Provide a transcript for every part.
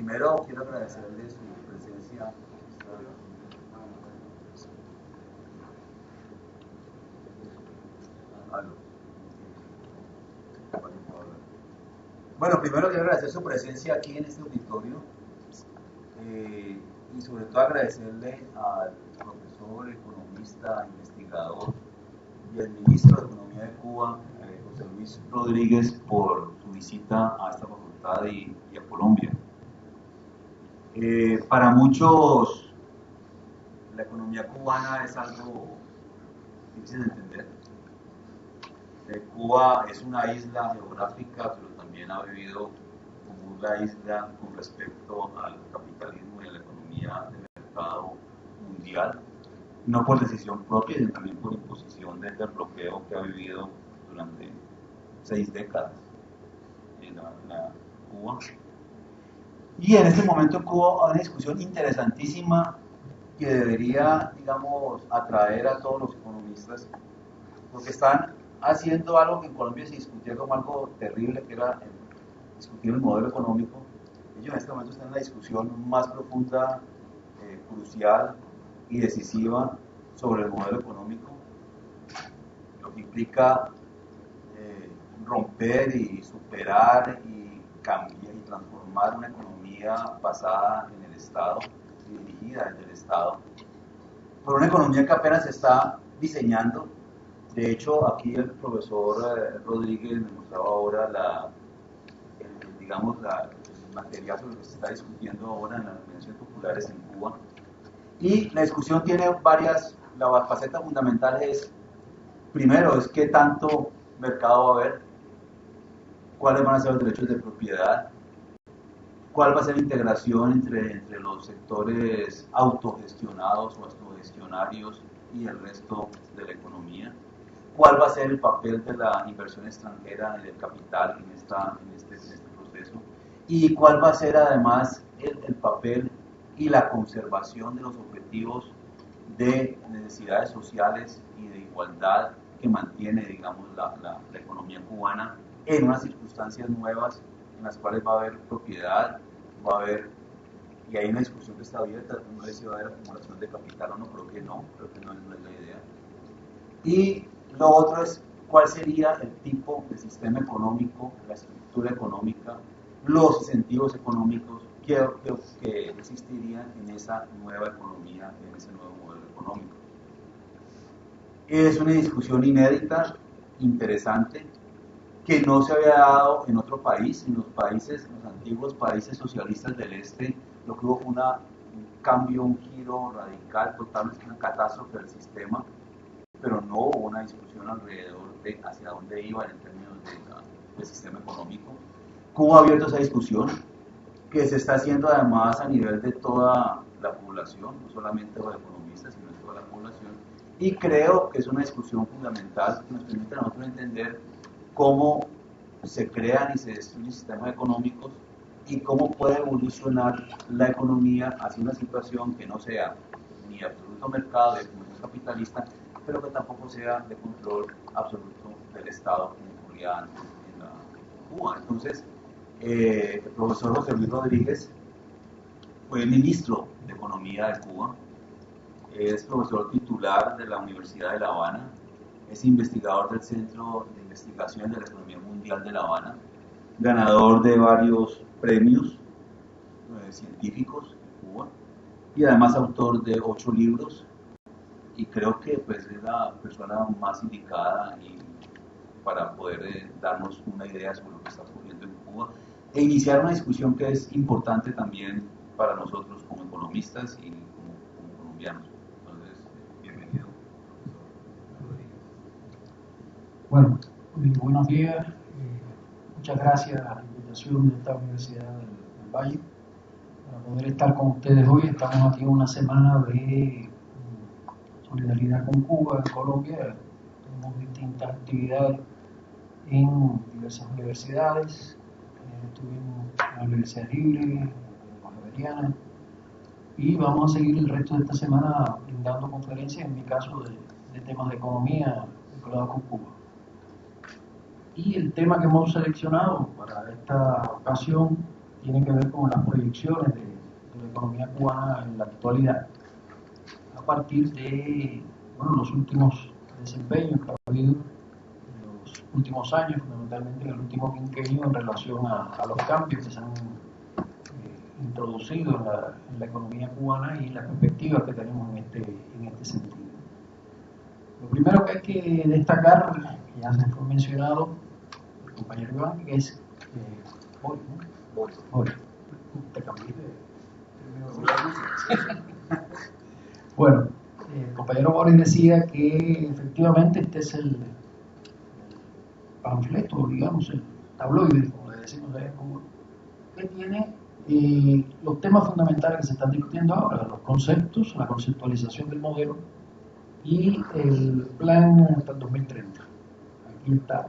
primero quiero agradecerle su presencia. Bueno, primero quiero agradecer su presencia aquí en este auditorio y sobre todo agradecerle al profesor, economista, investigador y el ministro de Economía de Cuba, José Luis Rodríguez, por su visita a esta facultad y a Colombia. Para muchos, la economía cubana es algo difícil de entender. Cuba es una isla geográfica, pero también ha vivido como una isla con respecto al capitalismo y a la economía de mercado mundial, no por decisión propia, sino también por imposición del bloqueo que ha vivido durante 6 décadas en la Cuba. Y en este momento en Cuba hay una discusión interesantísima que debería, digamos, atraer a todos los economistas, porque están haciendo algo que en Colombia se discutía como algo terrible, que era discutir el modelo económico. Ellos en este momento están en la discusión más profunda, crucial y decisiva sobre el modelo económico, lo que implica romper y superar y cambiar y transformar una economía basada en el Estado y dirigida desde el Estado, por una economía que apenas se está diseñando. De hecho, aquí el profesor Rodríguez me mostraba ahora el material sobre lo que se está discutiendo ahora en las universidades populares en Cuba. Y la discusión tiene la faceta fundamental es, primero, es qué tanto mercado va a haber, cuáles van a ser los derechos de propiedad, cuál va a ser la integración entre los sectores autogestionados o autogestionarios y el resto de la economía, cuál va a ser el papel de la inversión extranjera y del capital en este proceso, y cuál va a ser además el papel y la conservación de los objetivos de necesidades sociales y de igualdad que mantiene, digamos, la economía cubana en unas circunstancias nuevas en las cuales va a haber propiedad, va a haber, y hay una discusión que está abierta, no sé si va a haber acumulación de capital o no, creo que no es la idea. Y lo otro es cuál sería el tipo de sistema económico, la estructura económica, los incentivos económicos que existirían en esa nueva economía, en ese nuevo modelo económico. Es una discusión inédita, interesante, que no se había dado en otro país, en los antiguos países socialistas del este. Lo que hubo fue un cambio, un giro radical, totalmente una catástrofe del sistema, pero no hubo una discusión alrededor de hacia dónde iba en términos del sistema económico. Cuba ha abierto esa discusión, que se está haciendo además a nivel de toda la población, no solamente los economistas, sino de toda la población, y creo que es una discusión fundamental que nos permite a nosotros entender cómo se crean y se destruyen sistemas económicos y cómo puede evolucionar la economía hacia una situación que no sea ni absoluto mercado de comercio capitalista, pero que tampoco sea de control absoluto del Estado como ocurría antes en Cuba. Entonces, el profesor José Luis Rodríguez fue ministro de Economía de Cuba, es profesor titular de la Universidad de La Habana, es investigador del Centro de Investigación de la Economía Mundial de La Habana, ganador de varios premios científicos en Cuba y además autor de 8 libros, y creo que pues, es la persona más indicada para poder darnos una idea sobre lo que está ocurriendo en Cuba e iniciar una discusión que es importante también para nosotros como economistas y como colombianos. Entonces, bienvenido, profesor Rodríguez. Bueno, buenos días. Muchas gracias a la invitación de esta Universidad del Valle para poder estar con ustedes hoy. Estamos aquí en una semana de solidaridad con Cuba, en Colombia. Tenemos distintas actividades en diversas universidades. Estuvimos en la Universidad Libre, en la Javeriana, y vamos a seguir el resto de esta semana brindando conferencias, en mi caso, de temas de economía vinculados con Cuba. Y el tema que hemos seleccionado para esta ocasión tiene que ver con las proyecciones de la economía cubana en la actualidad, a partir de los últimos desempeños que ha habido en los últimos años, fundamentalmente en el último quinquenio, en relación a los cambios que se han introducido en la economía cubana y las perspectivas que tenemos en este sentido. Lo primero que hay que destacar, que ya se fue mencionado el compañero Iván, que es te cambié bueno, el compañero Boris decía que efectivamente este es el panfleto, digamos, el tabloide, como le decimos en Cuba, que tiene los temas fundamentales que se están discutiendo ahora, los conceptos, la conceptualización del modelo y el plan hasta el 2030. Aquí está.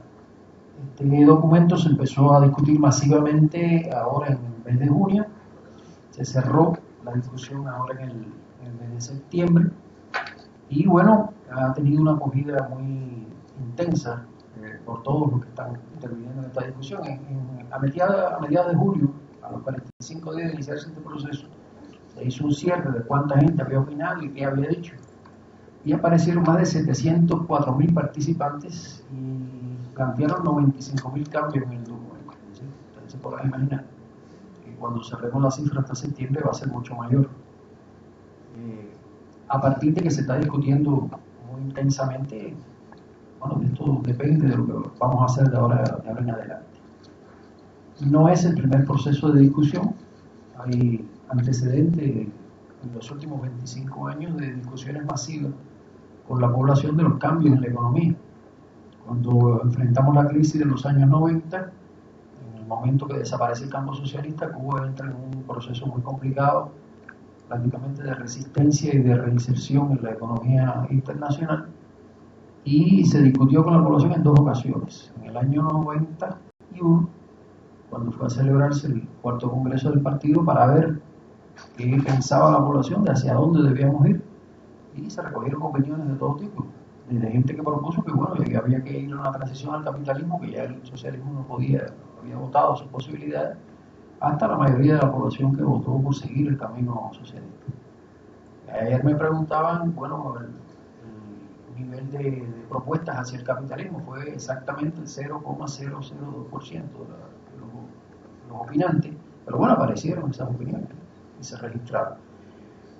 Este documento se empezó a discutir masivamente ahora en el mes de junio, se cerró la discusión ahora en el mes de septiembre y bueno, ha tenido una acogida muy intensa por todos los que están interviniendo en esta discusión. A mediados de julio, a los 45 días de iniciarse este proceso, se hizo un cierre de cuánta gente había opinado y qué había dicho. Y aparecieron más de 704.000 participantes y plantearon 95.000 cambios en el documento. Entonces se podrán imaginar que cuando cerremos la cifra hasta septiembre va a ser mucho mayor. A partir de que se está discutiendo muy intensamente, bueno, esto depende de lo que vamos a hacer de ahora en adelante. No es el primer proceso de discusión, hay antecedentes en los últimos 25 años de discusiones masivas con la población de los cambios en la economía. Cuando enfrentamos la crisis de los años 90, en el momento que desaparece el campo socialista, Cuba entra en un proceso muy complicado, prácticamente de resistencia y de reinserción en la economía internacional, y se discutió con la población en dos ocasiones. En el año 91, cuando fue a celebrarse el cuarto congreso del partido para ver qué pensaba la población de hacia dónde debíamos ir, y se recogieron opiniones de todo tipo, desde gente que propuso que bueno, que había que ir a una transición al capitalismo, que ya el socialismo no había votado sus posibilidades, hasta la mayoría de la población que votó por seguir el camino socialista. Ayer me preguntaban, bueno, el nivel de propuestas hacia el capitalismo fue exactamente el 0,002% de los opinantes, pero bueno, aparecieron esas opiniones y se registraron.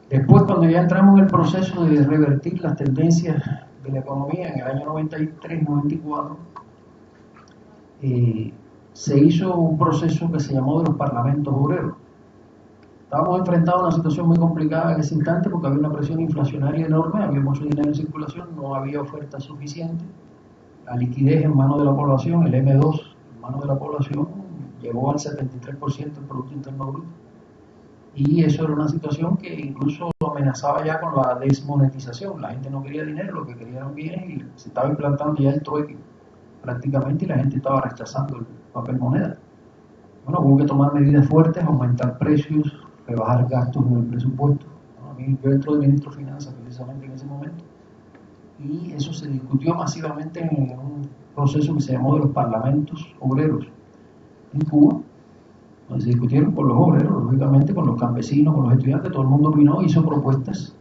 Después, cuando ya entramos en el proceso de revertir las tendencias de la economía en el año 93-94, se hizo un proceso que se llamó de los parlamentos obreros. Estábamos enfrentados a una situación muy complicada en ese instante porque había una presión inflacionaria enorme, había mucho dinero en circulación, no había oferta suficiente, la liquidez en manos de la población, el M2 en manos de la población, llegó al 73% del Producto Interno Bruto. Y eso era una situación que incluso amenazaba ya con la desmonetización. La gente no quería dinero, lo que querían eran bienes y se estaba implantando ya el trueque prácticamente y la gente estaba rechazando el papel moneda. Bueno, hubo que tomar medidas fuertes, aumentar precios, rebajar gastos en el presupuesto. Yo entro de ministro de Finanzas precisamente en ese momento y eso se discutió masivamente en un proceso que se llamó de los parlamentos obreros en Cuba, donde se discutieron con los obreros, lógicamente con los campesinos, con los estudiantes, todo el mundo opinó, hizo propuestas.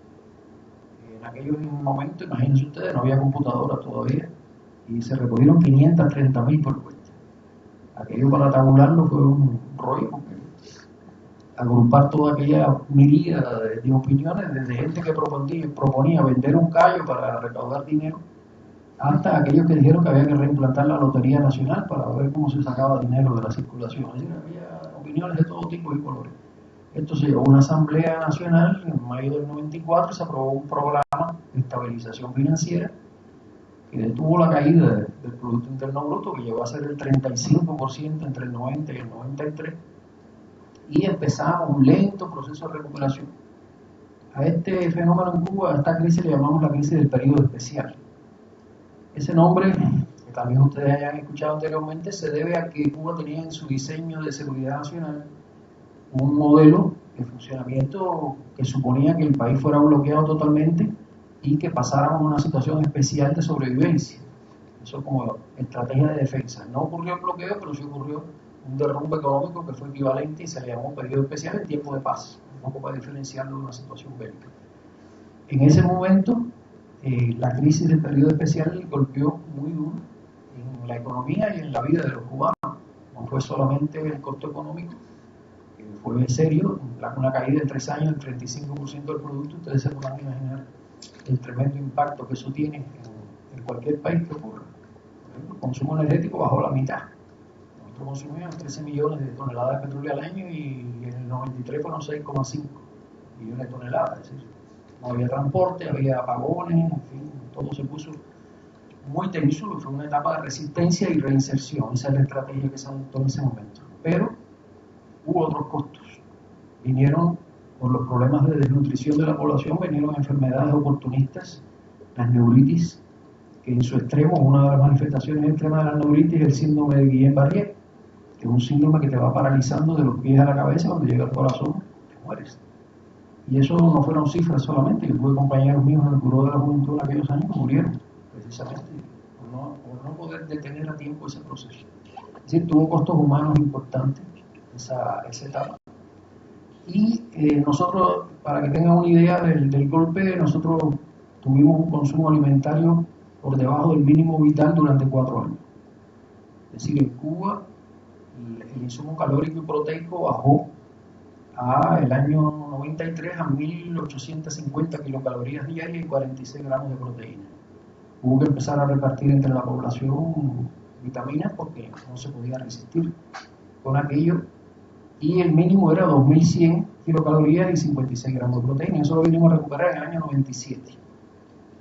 En aquellos momentos, imagínense ustedes, no había computadora todavía y se recogieron 530.000 propuestas. Aquello para tabularlo fue un rollo, porque agrupar toda aquella miríada de opiniones, desde gente que proponía vender un callo para recaudar dinero, hasta aquellos que dijeron que había que reimplantar la Lotería Nacional para ver cómo se sacaba dinero de la circulación. Es decir, había opiniones de todo tipo y colores. Esto se llevó a una Asamblea Nacional en mayo del 94 y se aprobó un programa de estabilización financiera que detuvo la caída del Producto Interno Bruto, que llegó a ser el 35% entre el 90 y el 93, y empezamos un lento proceso de recuperación. A este fenómeno en Cuba, a esta crisis le llamamos la crisis del periodo especial. Ese nombre, que también ustedes hayan escuchado anteriormente, se debe a que Cuba tenía en su diseño de seguridad nacional un modelo de funcionamiento que suponía que el país fuera bloqueado totalmente y que pasáramos a una situación especial de sobrevivencia. Eso como estrategia de defensa. No ocurrió el bloqueo, pero sí ocurrió un derrumbe económico que fue equivalente y se le llamó periodo especial en tiempo de paz, un poco para diferenciarlo de una situación bélica. En ese momento, la crisis del periodo especial golpeó muy duro en la economía y en la vida de los cubanos. No fue solamente el costo económico, fue serio, una caída en 3 años del 35% del producto. Ustedes se pueden imaginar el tremendo impacto que eso tiene en cualquier país que ocurra. El consumo energético bajó la mitad. Nosotros consumíamos 13 millones de toneladas de petróleo al año y en el 93 fueron 6,5 millones de toneladas. Es decir, no había transporte, había apagones, en fin, todo se puso muy tenso y fue una etapa de resistencia y reinserción. Esa es la estrategia que se adoptó en ese momento. Pero hubo otros costos. Vinieron, por los problemas de desnutrición de la población, vinieron enfermedades oportunistas, las neuritis, que en su extremo, una de las manifestaciones extremas de la neuritis es el síndrome de Guillain-Barré, que es un síndrome que te va paralizando de los pies a la cabeza, cuando llega al corazón, te mueres. Y eso no fueron cifras solamente. Yo tuve compañeros míos en el Buró de la Juventud en aquellos años que murieron, precisamente, por no poder detener a tiempo ese proceso. Es decir, tuvo costos humanos importantes esa etapa. Y nosotros, para que tengan una idea del golpe, nosotros tuvimos un consumo alimentario por debajo del mínimo vital durante 4 años. Es decir, en Cuba el insumo calórico y proteico bajó el año 93 a 1.850 kilocalorías diarias y 46 gramos de proteína. Hubo que empezar a repartir entre la población vitaminas porque no se podía resistir con aquello, y el mínimo era 2.100 kilocalorías y 56 gramos de proteína. Eso lo vinimos a recuperar en el año 97.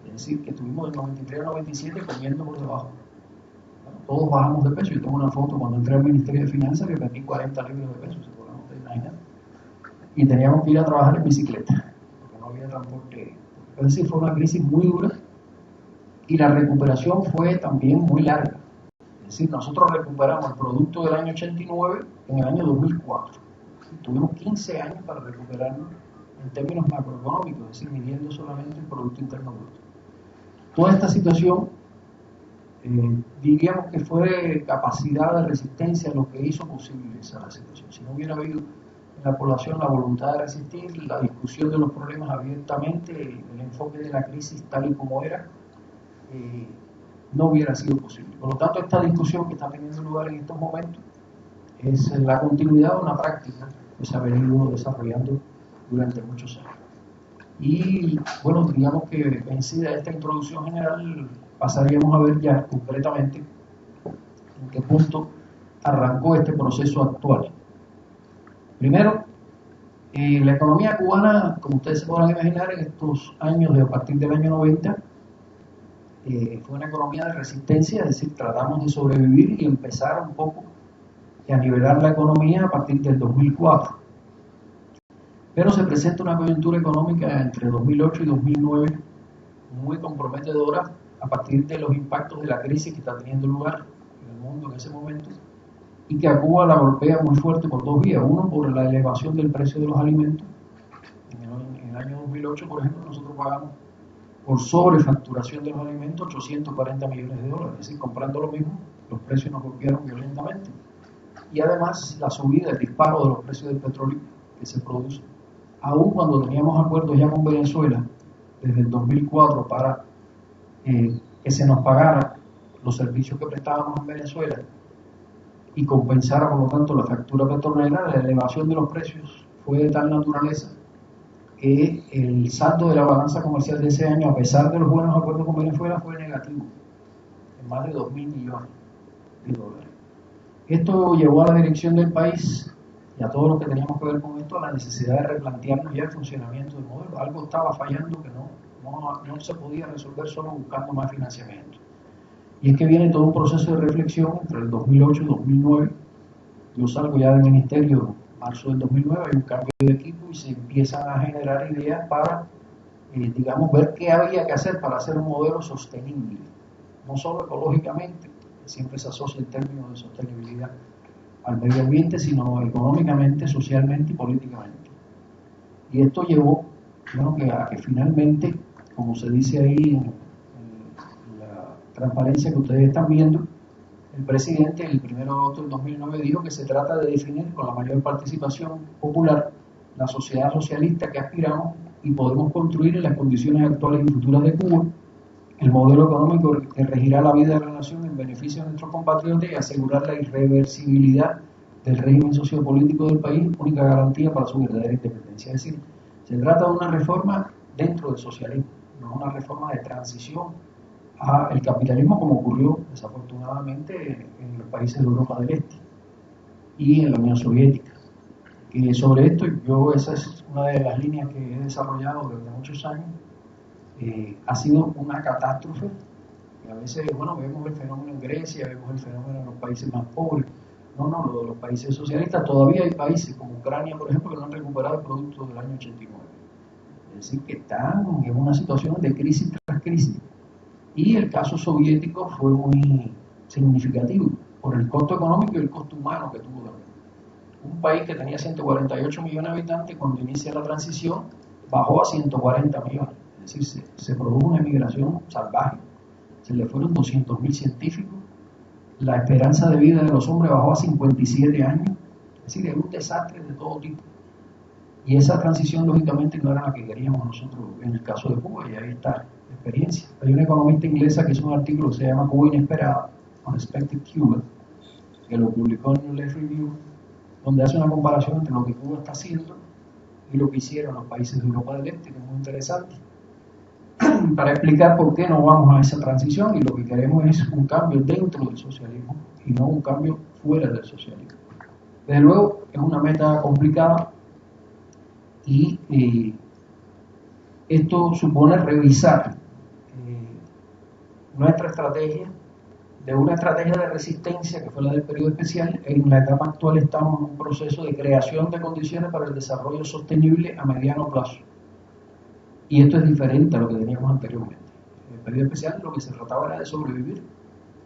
Es decir, que estuvimos del 93 al 97 comiendo por debajo. Bueno, todos bajamos de peso. Yo tengo una foto cuando entré al Ministerio de Finanzas que perdí 40 libras de peso, se podrán ustedes imaginar. Y teníamos que ir a trabajar en bicicleta, porque no había transporte. Es decir, fue una crisis muy dura y la recuperación fue también muy larga. Es decir, nosotros recuperamos el producto del año 89 en el año 2004. Tuvimos 15 años para recuperarlo en términos macroeconómicos, es decir, midiendo solamente el Producto Interno Bruto. Toda esta situación, diríamos que fue capacidad de resistencia lo que hizo posible esa situación. Si no hubiera habido en la población la voluntad de resistir, la discusión de los problemas abiertamente, el enfoque de la crisis tal y como era, no hubiera sido posible. Por lo tanto, esta discusión que está teniendo lugar en estos momentos es la continuidad de una práctica que se ha venido desarrollando durante muchos años. Y bueno, digamos que vencida esta introducción general, pasaríamos a ver ya concretamente en qué punto arrancó este proceso actual. Primero, la economía cubana, como ustedes se podrán imaginar, en estos años, a partir del año 90, fue una economía de resistencia, es decir, tratamos de sobrevivir y empezar un poco a nivelar la economía a partir del 2004. Pero se presenta una coyuntura económica entre 2008 y 2009 muy comprometedora a partir de los impactos de la crisis que está teniendo lugar en el mundo en ese momento, y que a Cuba la golpea muy fuerte por 2 vías. Uno, por la elevación del precio de los alimentos. En el año 2008, por ejemplo, nosotros pagamos por sobrefacturación de los alimentos 840 millones de dólares. Es decir, comprando lo mismo, los precios nos golpearon violentamente. Y además, la subida, el disparo de los precios del petróleo que se produce. Aún cuando teníamos acuerdos ya con Venezuela desde el 2004 para que se nos pagara los servicios que prestábamos en Venezuela y compensara, por lo tanto, la factura petrolera, la elevación de los precios fue de tal naturaleza que el saldo de la balanza comercial de ese año, a pesar de los buenos acuerdos con Venezuela, fue negativo, en más de 2.000 millones de dólares. Esto llevó a la dirección del país y a todos los que teníamos que ver con esto a la necesidad de replantearnos ya el funcionamiento del modelo. Algo estaba fallando que no se podía resolver solo buscando más financiamiento. Y es que viene todo un proceso de reflexión entre el 2008 y 2009. Yo salgo ya del ministerio en marzo del 2009, hay un cambio de equipo y se empiezan a generar ideas para, digamos, ver qué había que hacer para hacer un modelo sostenible, no solo ecológicamente, que siempre se asocia el término de sostenibilidad al medio ambiente, sino económicamente, socialmente y políticamente. Y esto llevó, bueno, a que finalmente, como se dice ahí en la transparencia que ustedes están viendo, el presidente, el 1 de agosto del 2009, dijo que se trata de definir con la mayor participación popular la sociedad socialista que aspiramos y podemos construir en las condiciones actuales y futuras de Cuba el modelo económico que regirá la vida de la nación en beneficio de nuestros compatriotas y asegurar la irreversibilidad del régimen sociopolítico del país, única garantía para su verdadera independencia. Es decir, se trata de una reforma dentro del socialismo, no una reforma de transición al capitalismo como ocurrió desafortunadamente en los países de Europa del Este y en la Unión Soviética. Y sobre esto, esa es una de las líneas que he desarrollado desde muchos años. Ha sido una catástrofe. A veces, vemos el fenómeno en Grecia, vemos el fenómeno en los países más pobres. No, lo de los países socialistas, todavía hay países como Ucrania, por ejemplo, que no han recuperado el producto del año 89. Es decir, que están en una situación de crisis tras crisis. Y el caso soviético fue muy significativo por el costo económico y el costo humano que tuvo también. Un país que tenía 148 millones de habitantes, cuando inicia la transición, bajó a 140 millones. Es decir, se produjo una emigración salvaje. Se le fueron 200.000 científicos. La esperanza de vida de los hombres bajó a 57 años. Es decir, era un desastre de todo tipo. Y esa transición, lógicamente, no era la que queríamos nosotros en el caso de Cuba, y ahí está la experiencia. Hay una economista inglesa que hizo un artículo que se llama Cuba Inesperada, Unexpected Cuba, que lo publicó en Left Review, donde hace una comparación entre lo que Cuba está haciendo y lo que hicieron los países de Europa del Este, que es muy interesante, para explicar por qué no vamos a esa transición y lo que queremos es un cambio dentro del socialismo y no un cambio fuera del socialismo. Desde luego, es una meta complicada y esto supone revisar nuestra estrategia de una estrategia de resistencia que fue la del periodo especial. En la etapa actual estamos en un proceso de creación de condiciones para el desarrollo sostenible a mediano plazo. Y esto es diferente a lo que teníamos anteriormente. En el periodo especial lo que se trataba era de sobrevivir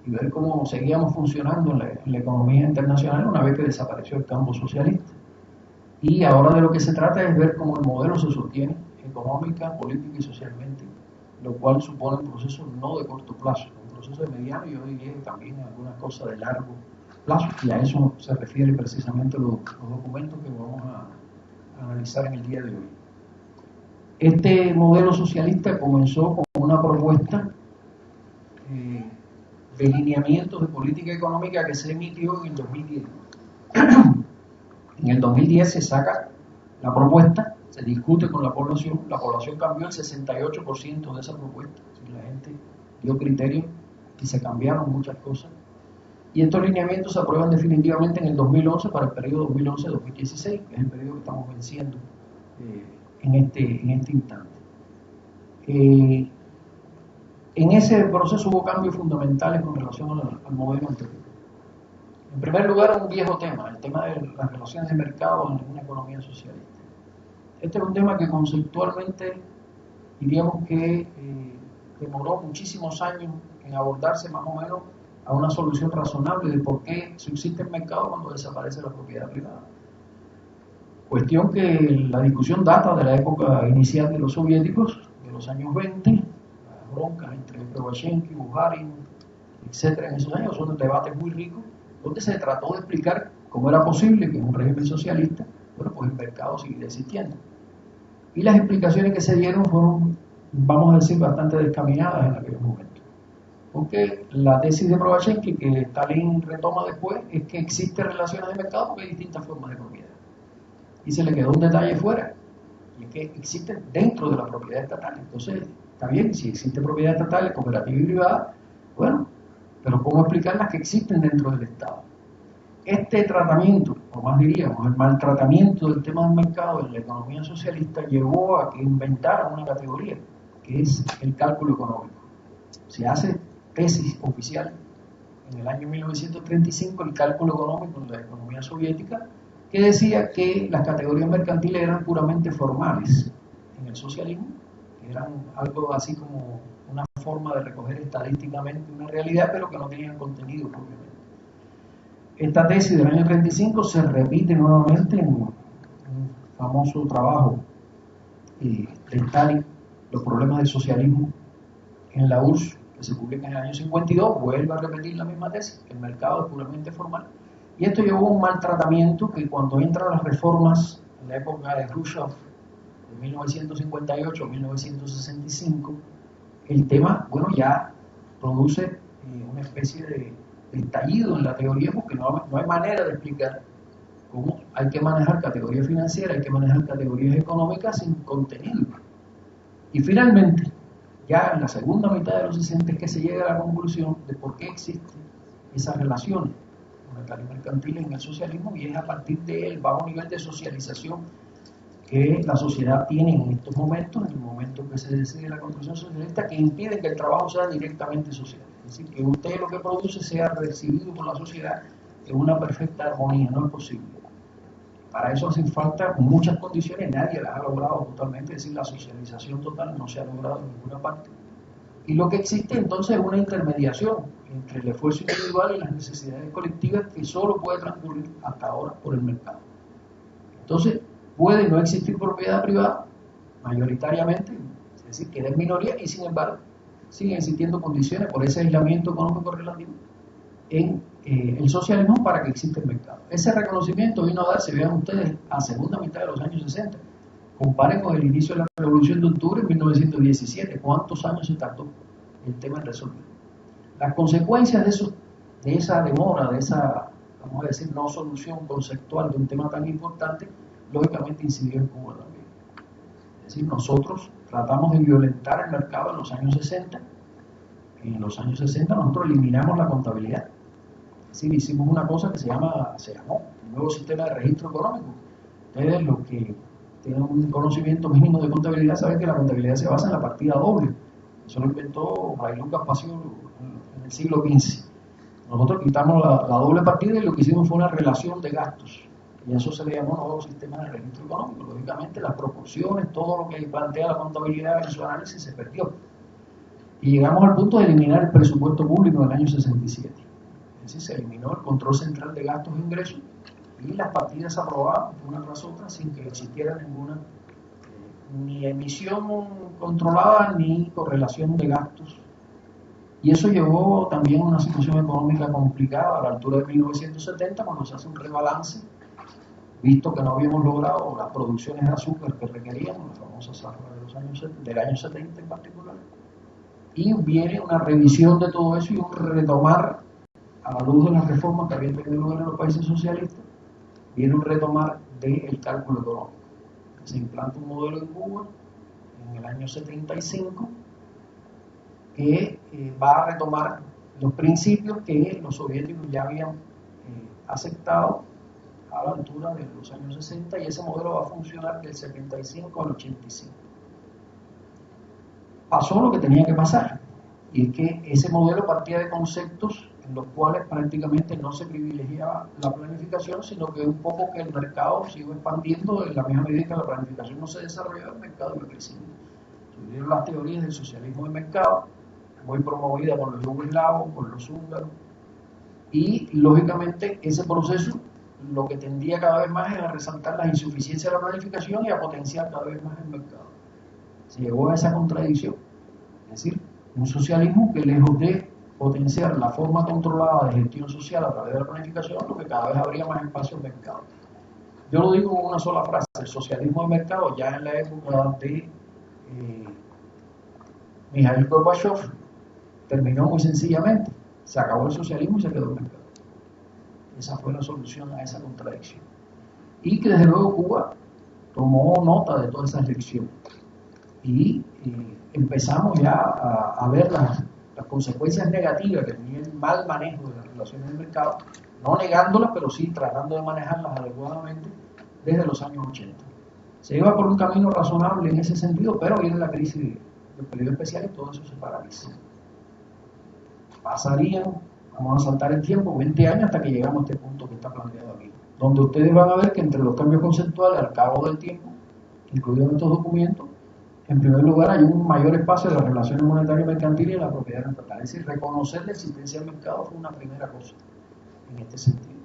y ver cómo seguíamos funcionando en la economía internacional una vez que desapareció el campo socialista. Y ahora de lo que se trata es ver cómo el modelo se sostiene económica, política y socialmente, lo cual supone un proceso no de corto plazo, un proceso de mediano y yo diría también alguna cosa de largo plazo, y a eso se refiere precisamente los documentos que vamos a analizar en el día de hoy. Este modelo socialista comenzó con una propuesta de lineamientos de política económica que se emitió en el 2010. En el 2010 se saca la propuesta, se discute con la población cambió el 68% de esa propuesta, la gente dio criterios y se cambiaron muchas cosas. Y estos lineamientos se aprueban definitivamente en el 2011 para el periodo 2011-2016, que es el periodo que estamos venciendo en este instante. En ese proceso hubo cambios fundamentales con relación al modelo anterior. En primer lugar, un viejo tema, el tema de las relaciones de mercado en una economía socialista. Este es un tema que conceptualmente diríamos que demoró muchísimos años en abordarse más o menos a una solución razonable de por qué subsiste el mercado cuando desaparece la propiedad privada. Cuestión que la discusión data de la época inicial de los soviéticos, de los años 20, las broncas entre Prigozhin, Bukharin, etcétera, en esos años son debates muy ricos, donde se trató de explicar cómo era posible que en un régimen socialista, pues el mercado siguiera existiendo. Y las explicaciones que se dieron fueron, vamos a decir, bastante descaminadas en aquel momento. Porque la tesis de Prigozhin, que Stalin retoma después, es que existen relaciones de mercado porque hay distintas formas de propiedad. Y se le quedó un detalle fuera, y es que existen dentro de la propiedad estatal. Entonces, está bien, si existe propiedad estatal, cooperativa y privada, bueno, pero ¿cómo explicar las que existen dentro del Estado? Este tratamiento, o más diríamos, el maltratamiento del tema del mercado en la economía socialista llevó a que inventaran una categoría, que es el cálculo económico. Se hace tesis oficial en el año 1935, el cálculo económico en la economía soviética, que decía que las categorías mercantiles eran puramente formales en el socialismo, que eran algo así como una forma de recoger estadísticamente una realidad, pero que no tenían contenido propiamente. Esta tesis del año 35 se repite nuevamente en un famoso trabajo de Stalin, Los problemas del socialismo, en la URSS, que se publica en el año 52, vuelve a repetir la misma tesis, que el mercado es puramente formal. Y esto llevó a un maltratamiento que cuando entran las reformas en la época de Khrushchev, de 1958 a 1965, el tema, bueno, ya produce una especie de estallido en la teoría, porque no hay manera de explicar cómo hay que manejar categorías financieras, hay que manejar categorías económicas sin contenido. Y finalmente, ya en la segunda mitad de los 60 es que se llega a la conclusión de por qué existen esas relaciones monetarias y mercantiles en el socialismo, y es a partir del bajo nivel de socialización que la sociedad tiene en estos momentos, en el momento que se decide la construcción socialista, que impide que el trabajo sea directamente social. Es decir, que usted lo que produce sea recibido por la sociedad en una perfecta armonía, no es posible. Para eso hacen falta muchas condiciones, nadie las ha logrado totalmente, es decir, la socialización total no se ha logrado en ninguna parte. Y lo que existe entonces es una intermediación entre el esfuerzo individual y las necesidades colectivas que solo puede transcurrir hasta ahora por el mercado. Entonces, puede no existir propiedad privada, mayoritariamente, es decir, que es minoría, y sin embargo, siguen existiendo condiciones por ese aislamiento económico relativo en el socialismo para que exista el mercado. Ese reconocimiento vino a darse, vean ustedes, a segunda mitad de los años 60. Comparen con el inicio de la Revolución de Octubre en 1917. ¿Cuántos años se tardó el tema en resolver? Las consecuencias de esa demora, de esa, vamos a decir, no solución conceptual de un tema tan importante, lógicamente incidió en Cuba también. Es decir, nosotros tratamos de violentar el mercado en los años 60. En los años 60 nosotros eliminamos la contabilidad. Es decir, hicimos una cosa que se llamó el nuevo sistema de registro económico. Ustedes, los que tienen un conocimiento mínimo de contabilidad, saben que la contabilidad se basa en la partida doble. Eso lo inventó Fray Lucas Pacio en el siglo XV. Nosotros quitamos la doble partida y lo que hicimos fue una relación de gastos. Y eso se le llamó nuevo sistema de registro económico. Lógicamente, las proporciones, todo lo que plantea la contabilidad en su análisis se perdió. Y llegamos al punto de eliminar el presupuesto público en el año 67. Es decir, se eliminó el control central de gastos e ingresos y las partidas se aprobaban una tras otra sin que existiera ninguna ni emisión controlada ni correlación de gastos. Y eso llevó también a una situación económica complicada a la altura de 1970, cuando se hace un rebalance, visto que no habíamos logrado las producciones de azúcar que requeríamos, la famosa zafra del año 70 en particular. Y viene una revisión de todo eso y un retomar, a la luz de las reformas que habían tenido lugar en los países socialistas, viene un retomar del cálculo económico. Se implanta un modelo en Cuba en el año 75 que va a retomar los principios que los soviéticos ya habían aceptado a la altura de los años 60, y ese modelo va a funcionar del 75 al 85. Pasó lo que tenía que pasar, y es que ese modelo partía de conceptos en los cuales prácticamente no se privilegiaba la planificación, sino que un poco que el mercado se iba expandiendo en la misma medida que la planificación no se desarrollaba, el mercado iba creciendo. Surgieron las teorías del socialismo de mercado, muy promovida por los yugoslavos, por los húngaros, y lógicamente ese proceso lo que tendía cada vez más es a resaltar la insuficiencia de la planificación y a potenciar cada vez más el mercado. Se llegó a esa contradicción, es decir, un socialismo que, lejos de potenciar la forma controlada de gestión social a través de la planificación, lo que cada vez habría más espacio en el mercado. Yo lo digo con una sola frase: el socialismo de mercado, ya en la época de Mikhail Gorbachev, terminó muy sencillamente, se acabó el socialismo y se quedó el mercado. Esa fue la solución a esa contradicción. Y que desde luego Cuba tomó nota de todas esas lecciones. Y empezamos ya a ver las consecuencias negativas que tenía el mal manejo de las relaciones del mercado, no negándolas, pero sí tratando de manejarlas adecuadamente desde los años 80. Se iba por un camino razonable en ese sentido, pero viene la crisis del periodo especial y todo eso se paraliza. Pasarían, vamos a saltar el tiempo, 20 años hasta que llegamos a este punto que está planteado aquí, donde ustedes van a ver que entre los cambios conceptuales al cabo del tiempo, incluidos en estos documentos, en primer lugar hay un mayor espacio de las relaciones monetarias y mercantiles y la propiedad estatal. Es decir, reconocer la existencia del mercado fue una primera cosa en este sentido.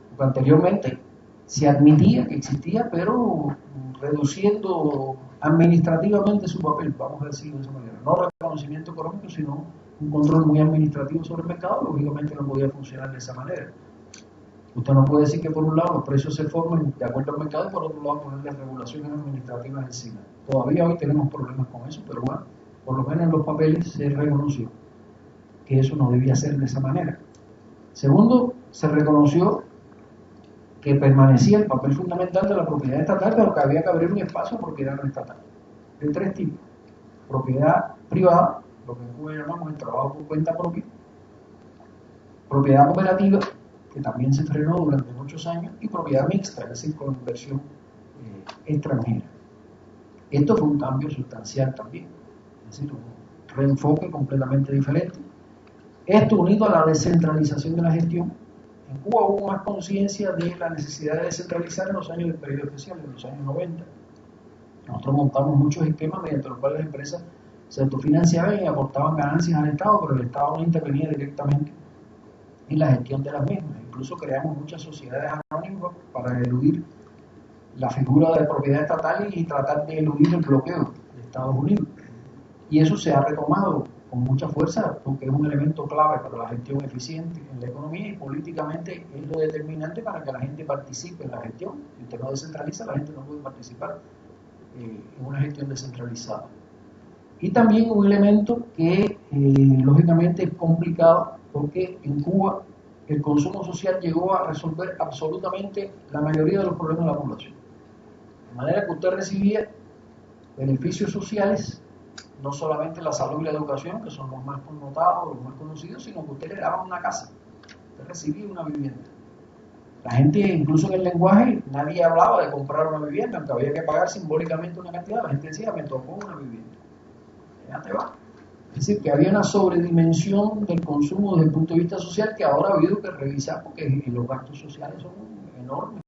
Porque anteriormente se admitía que existía, pero reduciendo administrativamente su papel, vamos a decirlo de esa manera. No reconocimiento económico, sino un control muy administrativo sobre el mercado, lógicamente no podía funcionar de esa manera. Usted no puede decir que por un lado los precios se formen de acuerdo al mercado y por otro lado ponerle regulaciones administrativas encima. Todavía hoy tenemos problemas con eso, pero bueno, por lo menos en los papeles se reconoció que eso no debía ser de esa manera. Segundo, se reconoció que permanecía el papel fundamental de la propiedad estatal, pero que había que abrir un espacio a propiedad no estatal, de tres tipos: propiedad privada, lo que en Cuba llamamos el trabajo por cuenta propia; propiedad cooperativa, que también se frenó durante muchos años; y propiedad mixta, es decir, con inversión extranjera. Esto fue un cambio sustancial también, es decir, un reenfoque completamente diferente. Esto unido a la descentralización de la gestión. En Cuba hubo más conciencia de la necesidad de descentralizar en los años del periodo especial, en los años 90. Nosotros montamos muchos esquemas mediante los cuales las empresas se autofinanciaban y aportaban ganancias al Estado, pero el Estado no intervenía directamente en la gestión de las mismas. Incluso creamos muchas sociedades anónimas para eludir la figura de propiedad estatal y tratar de eludir el bloqueo de Estados Unidos. Y eso se ha retomado con mucha fuerza porque es un elemento clave para la gestión eficiente en la economía, y políticamente es lo determinante para que la gente participe en la gestión. Si usted no descentraliza, la gente no puede participar en una gestión descentralizada. Y también un elemento que lógicamente es complicado, porque en Cuba el consumo social llegó a resolver absolutamente la mayoría de los problemas de la población. De manera que usted recibía beneficios sociales, no solamente la salud y la educación, que son los más connotados, los más conocidos, sino que usted le daba una casa, usted recibía una vivienda. La gente, incluso en el lenguaje, nadie hablaba de comprar una vivienda, aunque había que pagar simbólicamente una cantidad. La gente decía, me tocó una vivienda, ya te va. Es decir, que había una sobredimensión del consumo desde el punto de vista social que ahora ha habido que revisar, porque los gastos sociales son enormes.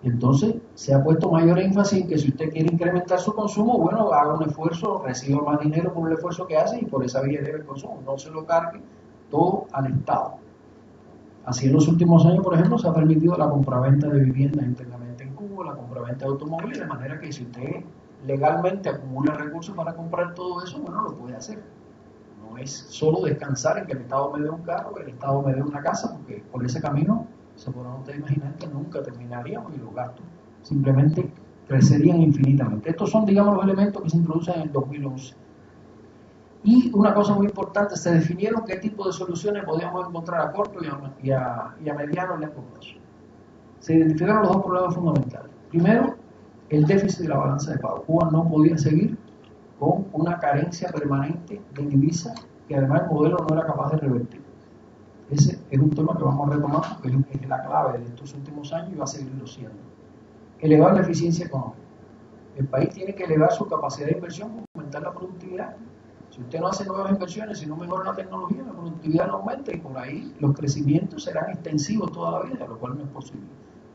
Y entonces se ha puesto mayor énfasis en que si usted quiere incrementar su consumo, bueno, haga un esfuerzo, reciba más dinero por el esfuerzo que hace y por esa vía debe el consumo. No se lo cargue todo al Estado. Así en los últimos años, por ejemplo, se ha permitido la compraventa de viviendas internamente en Cuba, la compraventa de automóviles, de manera que si usted legalmente acumula recursos para comprar todo eso, bueno, lo puede hacer. No es solo descansar en que el Estado me dé un carro, que el Estado me dé una casa, porque por ese camino se podrán ustedes imaginar que nunca terminaríamos y los gastos simplemente crecerían infinitamente. Estos son, digamos, los elementos que se introducen en el 2011. Y una cosa muy importante, se definieron qué tipo de soluciones podíamos encontrar a corto y a mediano y largo plazo. Se identificaron los dos problemas fundamentales. Primero, el déficit de la balanza de pago. Cuba no podía seguir con una carencia permanente de divisas que además el modelo no era capaz de revertir. Ese es un tema que vamos a retomar porque es la clave de estos últimos años y va a seguirlo siendo. Elevar la eficiencia económica. El país tiene que elevar su capacidad de inversión, aumentar la productividad. Si usted no hace nuevas inversiones, si no mejora la tecnología, la productividad no aumenta y por ahí los crecimientos serán extensivos toda la vida, lo cual no es posible.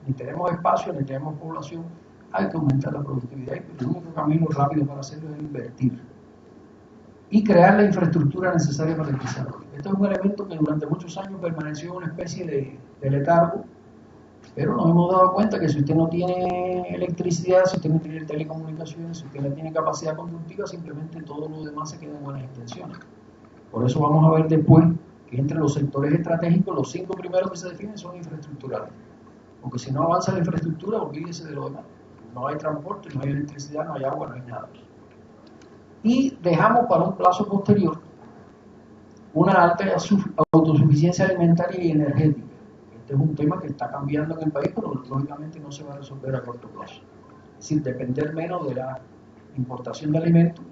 Ni tenemos espacio, ni tenemos población, hay que aumentar la productividad y el único camino rápido para hacerlo es invertir y crear la infraestructura necesaria para el desarrollo. Esto es un elemento que durante muchos años permaneció en una especie de letargo, pero nos hemos dado cuenta que si usted no tiene electricidad, si usted no tiene telecomunicaciones, si usted no tiene capacidad constructiva, simplemente todo lo demás se queda en buenas intenciones. Por eso vamos a ver después que entre los sectores estratégicos, los 5 primeros que se definen son infraestructurales. Porque si no avanza la infraestructura, olvídese de lo demás. No hay transporte, no hay electricidad, no hay agua, no hay nada. Y dejamos para un plazo posterior una alta autosuficiencia alimentaria y energética. Este es un tema que está cambiando en el país, pero lógicamente no se va a resolver a corto plazo. Es decir, depender menos de la importación de alimentos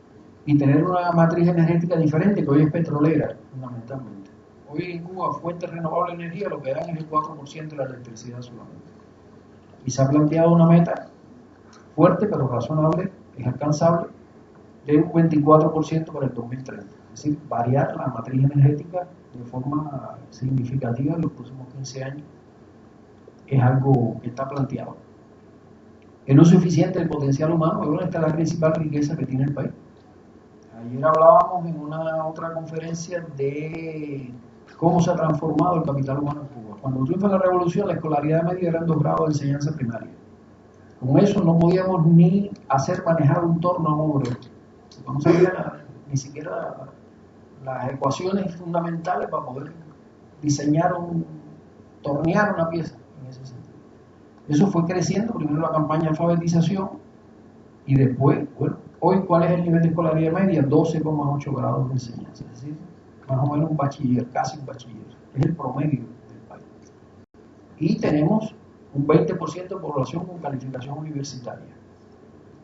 y tener una matriz energética diferente, que hoy es petrolera, fundamentalmente. Hoy en Cuba, fuentes renovables de energía lo que dan es el 4% de la electricidad solamente. Y se ha planteado una meta fuerte, pero razonable, es alcanzable, de un 24% para el 2030. Es decir, variar la matriz energética de forma significativa en los próximos 15 años es algo que está planteado. El uso eficiente del potencial humano, bueno, esta es la principal riqueza que tiene el país. Ayer hablábamos en una otra conferencia de cómo se ha transformado el capital humano en Cuba. Cuando triunfa la revolución, la escolaridad media eran 2 grados de enseñanza primaria. Con eso no podíamos ni hacer manejar un torno a un obrero. No sabía ni siquiera las ecuaciones fundamentales para poder diseñar tornear una pieza en ese sentido. Eso fue creciendo, primero la campaña de alfabetización y después, bueno, hoy ¿cuál es el nivel de escolaridad media? 12,8 grados de enseñanza, es decir, más o menos un bachiller, casi un bachiller, es el promedio del país. Y tenemos un 20% de población con calificación universitaria.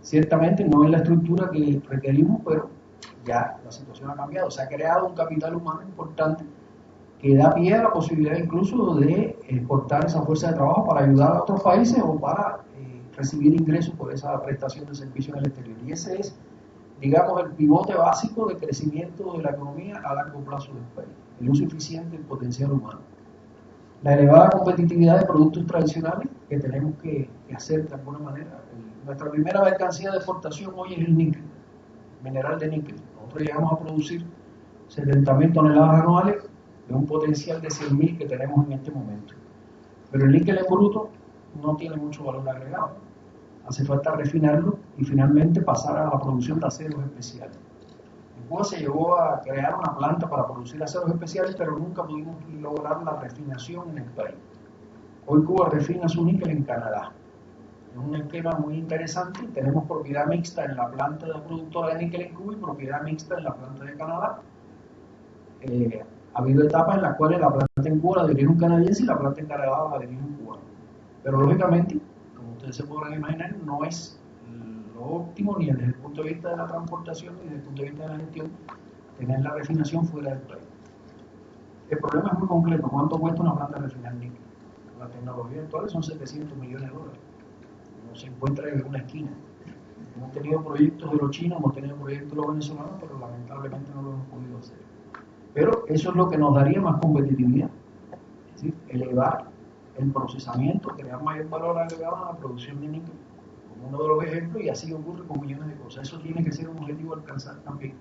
Ciertamente no es la estructura que requerimos, pero ya la situación ha cambiado. Se ha creado un capital humano importante que da pie a la posibilidad incluso de exportar esa fuerza de trabajo para ayudar a otros países o para recibir ingresos por esa prestación de servicios en el exterior. Y ese es, digamos, el pivote básico de crecimiento de la economía a largo plazo del país, el uso eficiente del potencial humano. La elevada competitividad de productos tradicionales que tenemos que hacer de alguna manera. Nuestra primera mercancía de exportación hoy es el níquel, mineral de níquel. Nosotros llegamos a producir 70.000 toneladas anuales de un potencial de 100.000 que tenemos en este momento. Pero el níquel en bruto no tiene mucho valor agregado. Hace falta refinarlo y finalmente pasar a la producción de aceros especiales. En Cuba se llegó a crear una planta para producir aceros especiales, pero nunca pudimos lograr la refinación en el país. Hoy Cuba refina su níquel en Canadá. Es un esquema muy interesante. Tenemos propiedad mixta en la planta de la productora de níquel en Cuba y propiedad mixta en la planta de Canadá. Ha habido etapas en las cuales la planta en Cuba la dirige un canadiense y la planta en Canadá la dirige un cubano. Pero lógicamente, como ustedes se podrán imaginar, no es lo óptimo ni desde el punto de vista de la transportación ni desde el punto de vista de la gestión tener la refinación fuera del país. El problema es muy complejo. ¿Cuánto cuesta una planta de refinar níquel? La tecnología actual son 700 millones de dólares. No se encuentra en una esquina. Hemos tenido proyectos de los chinos, hemos tenido proyectos de los venezolanos, pero lamentablemente no lo hemos podido hacer. Pero eso es lo que nos daría más competitividad. Es decir, elevar el procesamiento, crear mayor valor agregado a la producción de níquel, como uno de los ejemplos, y así ocurre con millones de cosas. Eso tiene que ser un objetivo a alcanzar también.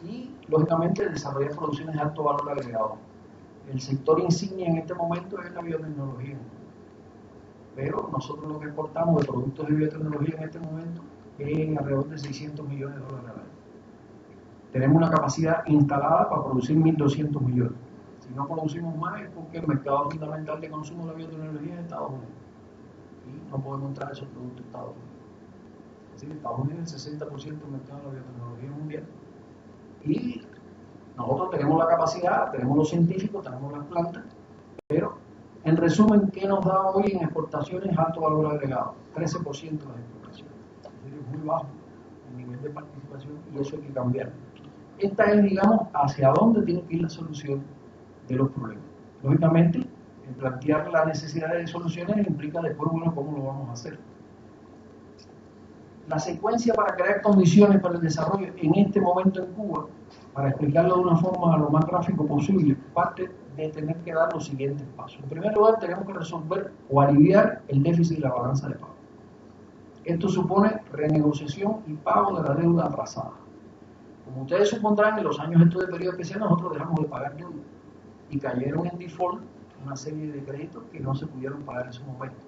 Y, lógicamente, desarrollar producciones de alto valor agregado. El sector insignia en este momento es la biotecnología. Pero nosotros lo que exportamos de productos de biotecnología en este momento es alrededor de 600 millones de dólares al año. Tenemos una capacidad instalada para producir 1.200 millones. Si no producimos más es porque el mercado fundamental de consumo de la biotecnología es Estados Unidos. Y no podemos entrar a esos productos de Estados Unidos. Es decir, Estados Unidos es el 60% del mercado de la biotecnología mundial. Y nosotros tenemos la capacidad, tenemos los científicos, tenemos las plantas, pero en resumen, ¿qué nos da hoy en exportaciones alto valor agregado? 13% de las exportaciones. Es decir, es muy bajo el nivel de participación y eso hay que cambiar. Esta es, digamos, hacia dónde tiene que ir la solución de los problemas. Lógicamente, plantear la necesidad de soluciones implica después, bueno, cómo lo vamos a hacer. La secuencia para crear condiciones para el desarrollo en este momento en Cuba, para explicarlo de una forma lo más gráfico posible, parte de tener que dar los siguientes pasos. En primer lugar, tenemos que resolver o aliviar el déficit de la balanza de pago. Esto supone renegociación y pago de la deuda atrasada. Como ustedes supondrán, en los años estos de periodo especial nosotros dejamos de pagar deuda y cayeron en default una serie de créditos que no se pudieron pagar en su momento.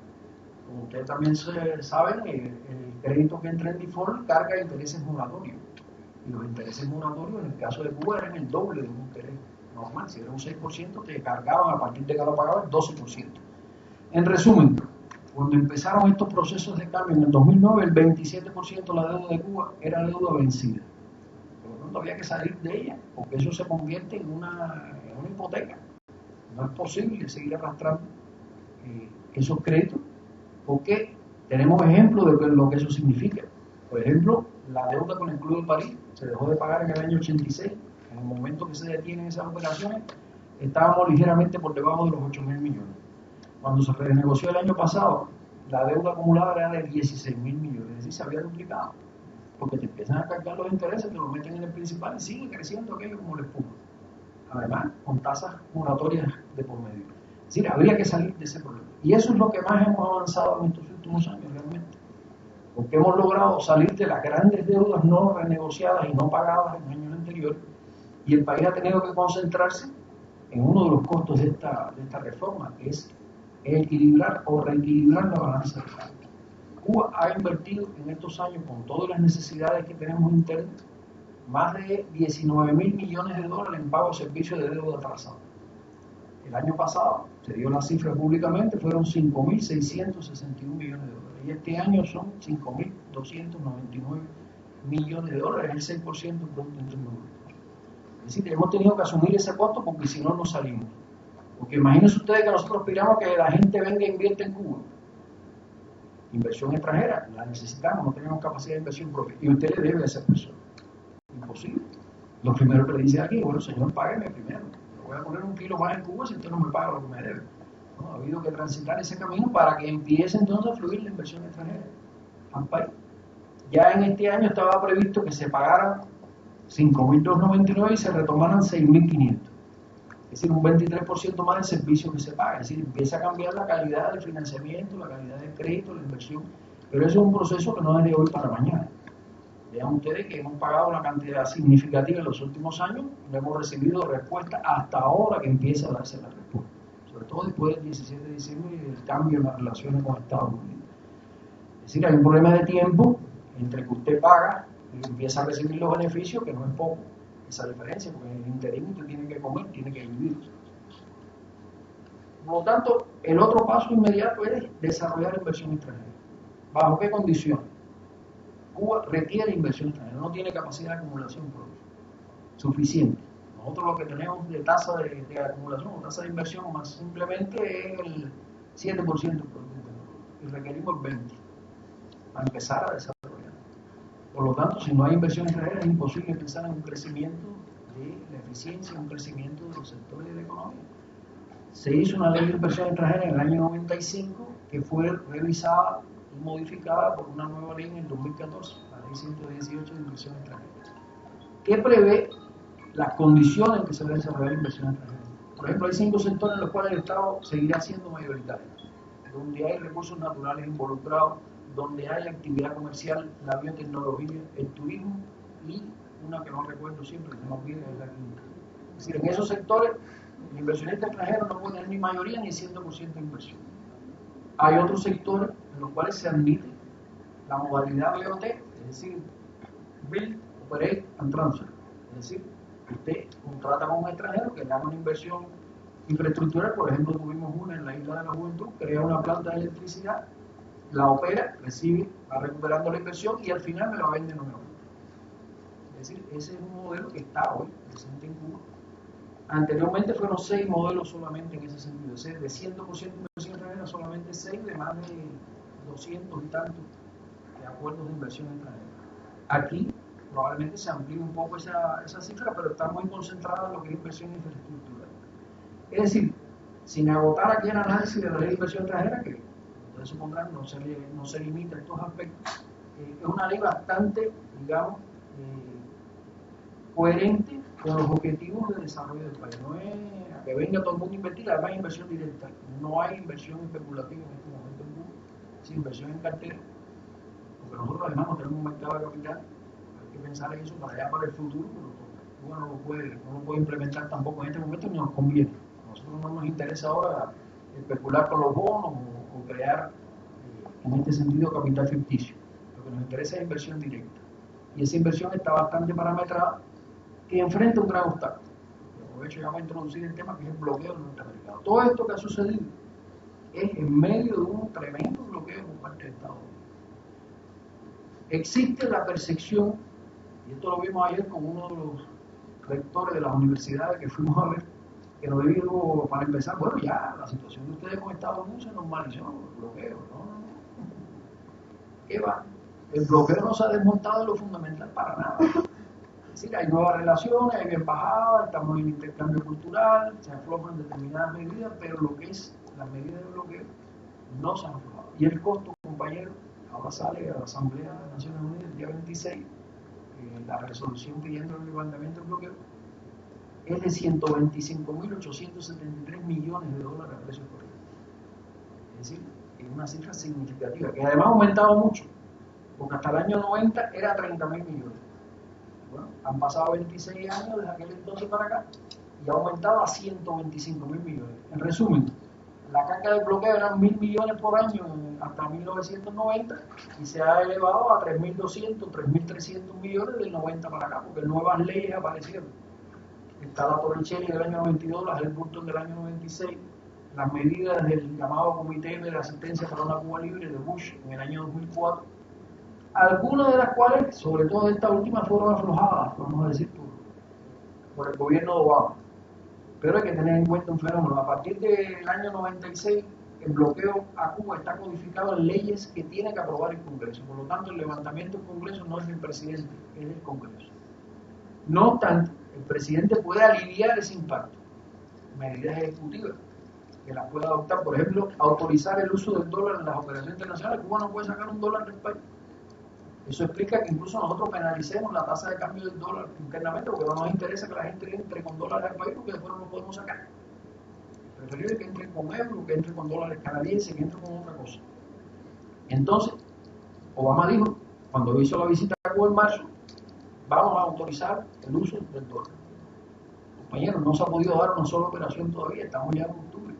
Como ustedes también saben, el crédito que entra en default carga intereses moratorios. Y los intereses moratorios en el caso de Cuba eran el doble de un interés normal. Si era un 6%, te cargaban a partir de que lo pagabas el 12%. En resumen, cuando empezaron estos procesos de cambio en el 2009, el 27% de la deuda de Cuba era deuda vencida. Por lo tanto, había que salir de ella, porque eso se convierte en una hipoteca. No es posible seguir arrastrando esos créditos, porque tenemos ejemplos de lo que eso significa. Por ejemplo, la deuda con el Club de París se dejó de pagar en el año 86. En el momento que se detienen esas operaciones, estábamos ligeramente por debajo de los 8.000 millones. Cuando se renegoció el año pasado, la deuda acumulada era de 16.000 millones, es decir, se había duplicado. Porque te empiezan a cargar los intereses, te los meten en el principal y sigue creciendo aquello como la espuma. Además, con tasas moratorias de por medio. Es decir, habría que salir de ese problema. Y eso es lo que más hemos avanzado en estos últimos años realmente. Porque hemos logrado salir de las grandes deudas no renegociadas y no pagadas en años anteriores, y el país ha tenido que concentrarse en uno de los costos de esta reforma, que es equilibrar o reequilibrar la balanza de pago. Cuba ha invertido en estos años, con todas las necesidades que tenemos internas, más de 19.000 millones de dólares en pago de servicios de deuda atrasado. El año pasado, se dio la cifra públicamente, fueron 5.661 millones de dólares. Y este año son 5.299 millones de dólares, el 6% del Producto Interno Bruto. Es decir, hemos tenido que asumir ese costo porque si no, no salimos. Porque imagínense ustedes que nosotros aspiramos que la gente venga e invierta en Cuba. Inversión extranjera, la necesitamos, no tenemos capacidad de inversión propia. Y usted le debe a esa persona. Imposible. Lo primero que le dice aquí, bueno, señor, págueme primero. Le voy a poner un kilo más en Cuba si usted no me paga lo que me debe. ¿No? Ha habido que transitar ese camino para que empiece entonces a fluir la inversión extranjera al país. Ya en este año estaba previsto que se pagaran 5.299 y se retomaran 6.500. Es decir, un 23% más del servicio que se paga. Es decir, empieza a cambiar la calidad del financiamiento, la calidad del crédito, la inversión. Pero eso es un proceso que no es de hoy para mañana. Vean ustedes que hemos pagado una cantidad significativa en los últimos años y no hemos recibido respuesta hasta ahora que empieza a darse la respuesta. Sobre todo después del 17 de diciembre y del cambio en las relaciones con Estados Unidos. Es decir, hay un problema de tiempo entre que usted paga y empieza a recibir los beneficios, que no es poco. Esa diferencia, porque en el interín usted tiene que comer, tiene que vivir. Por lo tanto, el otro paso inmediato es desarrollar inversión extranjera. ¿Bajo qué condiciones? Cuba requiere inversión extranjera, no tiene capacidad de acumulación propia suficiente. Nosotros lo que tenemos de tasa de acumulación o tasa de inversión más simplemente es el 7% del Producto Interno Bruto y requerimos el 20% para empezar a desarrollar. Por lo tanto, si no hay inversión extranjera es imposible pensar en un crecimiento de la eficiencia, un crecimiento de los sectores de la economía. Se hizo una ley de inversión extranjera en el año 95 que fue revisada y modificada por una nueva ley en el 2014, la ley 118 de inversión extranjera, que prevé las condiciones en que se debe desarrollar inversión extranjera. Por ejemplo, hay 5 sectores en los cuales el Estado seguirá siendo mayoritario, donde hay recursos naturales involucrados, donde hay actividad comercial, la biotecnología, el turismo y una que no recuerdo siempre, que se me olvida, es la quinta. Es decir, en esos sectores el inversionista extranjero no puede tener ni mayoría ni 100% de inversión. Hay otros sectores en los cuales se admite la modalidad BOT, es decir, Build, Operate and Transfer. Es decir, usted contrata con un extranjero que haga una inversión infraestructural, por ejemplo, tuvimos una en la Isla de la Juventud, crea una planta de electricidad, la opera, recibe, va recuperando la inversión y al final me la vende nuevamente. Es decir, ese es un modelo que está hoy presente en Cuba. Anteriormente fueron 6 modelos solamente en ese sentido, es decir, de 100% de inversión extranjera, solamente 6 de más de 200 y tantos de acuerdos de inversión extranjera. Aquí probablemente se amplíe un poco esa cifra, pero está muy concentrada en lo que es inversión infraestructural. Es decir, sin agotar aquí el análisis de la ley de inversión extranjera, que ustedes supondrán no se limita a estos aspectos, es una ley bastante, digamos, coherente con los objetivos de desarrollo del país. No es a que venga todo el mundo a invertir, además hay inversión directa. No hay inversión especulativa en este momento en Cuba, es inversión en cartera, porque nosotros además no tenemos un mercado de capital. Hay que pensar en eso para allá, para el futuro, pero Cuba no lo puede implementar tampoco en este momento ni nos conviene. A nosotros no nos interesa ahora especular con los bonos o crear en este sentido capital ficticio. Lo que nos interesa es inversión directa. Y esa inversión está bastante parametrada que enfrenta un gran obstáculo. Aprovecho ya para introducir el tema que es el bloqueo norteamericano. Todo esto que ha sucedido es en medio de un tremendo bloqueo por parte de Estados Unidos. Existe la percepción, y esto lo vimos ayer con uno de los rectores de las universidades que fuimos a ver, que nos dijo, para empezar, bueno, ya la situación de ustedes con Estados Unidos se normalizó, el bloqueo, ¿no? ¿Qué va? El bloqueo no se ha desmontado en lo fundamental para nada. Es decir, hay nuevas relaciones, hay embajadas, estamos en intercambio cultural, se aflojan determinadas medidas, pero lo que es las medidas de bloqueo no se han aflojado. Y el costo, compañero, ahora sale a la Asamblea de las Naciones Unidas el día 26, la resolución pidiendo el levantamiento del bloqueo, es de 125.873 millones de dólares a precios corrientes. Es decir, es una cifra significativa, que además ha aumentado mucho, porque hasta el año 90 era 30.000 millones. Bueno, han pasado 26 años desde aquel entonces para acá y ha aumentado a 125.000 millones. En resumen, la carga de bloqueo eran 1.000 millones por año hasta 1990 y se ha elevado a 3.200, 3.300 millones del 90 para acá, porque nuevas leyes aparecieron. Está la Torricelli del año 92, la Helburton del año 96, las medidas del llamado Comité de Asistencia para una Cuba Libre de Bush en el año 2004, algunas de las cuales, sobre todo estas últimas, fueron aflojadas, vamos a decir, por el gobierno de Obama. Pero hay que tener en cuenta un fenómeno. A partir del año 96, el bloqueo a Cuba está codificado en leyes que tiene que aprobar el Congreso. Por lo tanto, el levantamiento del Congreso no es del presidente, es del Congreso. No obstante, el presidente puede aliviar ese impacto. Medidas ejecutivas que las puede adoptar, por ejemplo, autorizar el uso del dólar en las operaciones internacionales. Cuba no puede sacar un dólar del país. Eso explica que incluso nosotros penalicemos la tasa de cambio del dólar internamente, porque no nos interesa que la gente entre con dólares al país, porque después no lo podemos sacar. Preferible que entre con euros, que entre con dólares canadienses, que entre con otra cosa. Entonces, Obama dijo, cuando hizo la visita a Cuba en marzo, vamos a autorizar el uso del dólar. Compañeros, no se ha podido dar una sola operación todavía, estamos ya en octubre.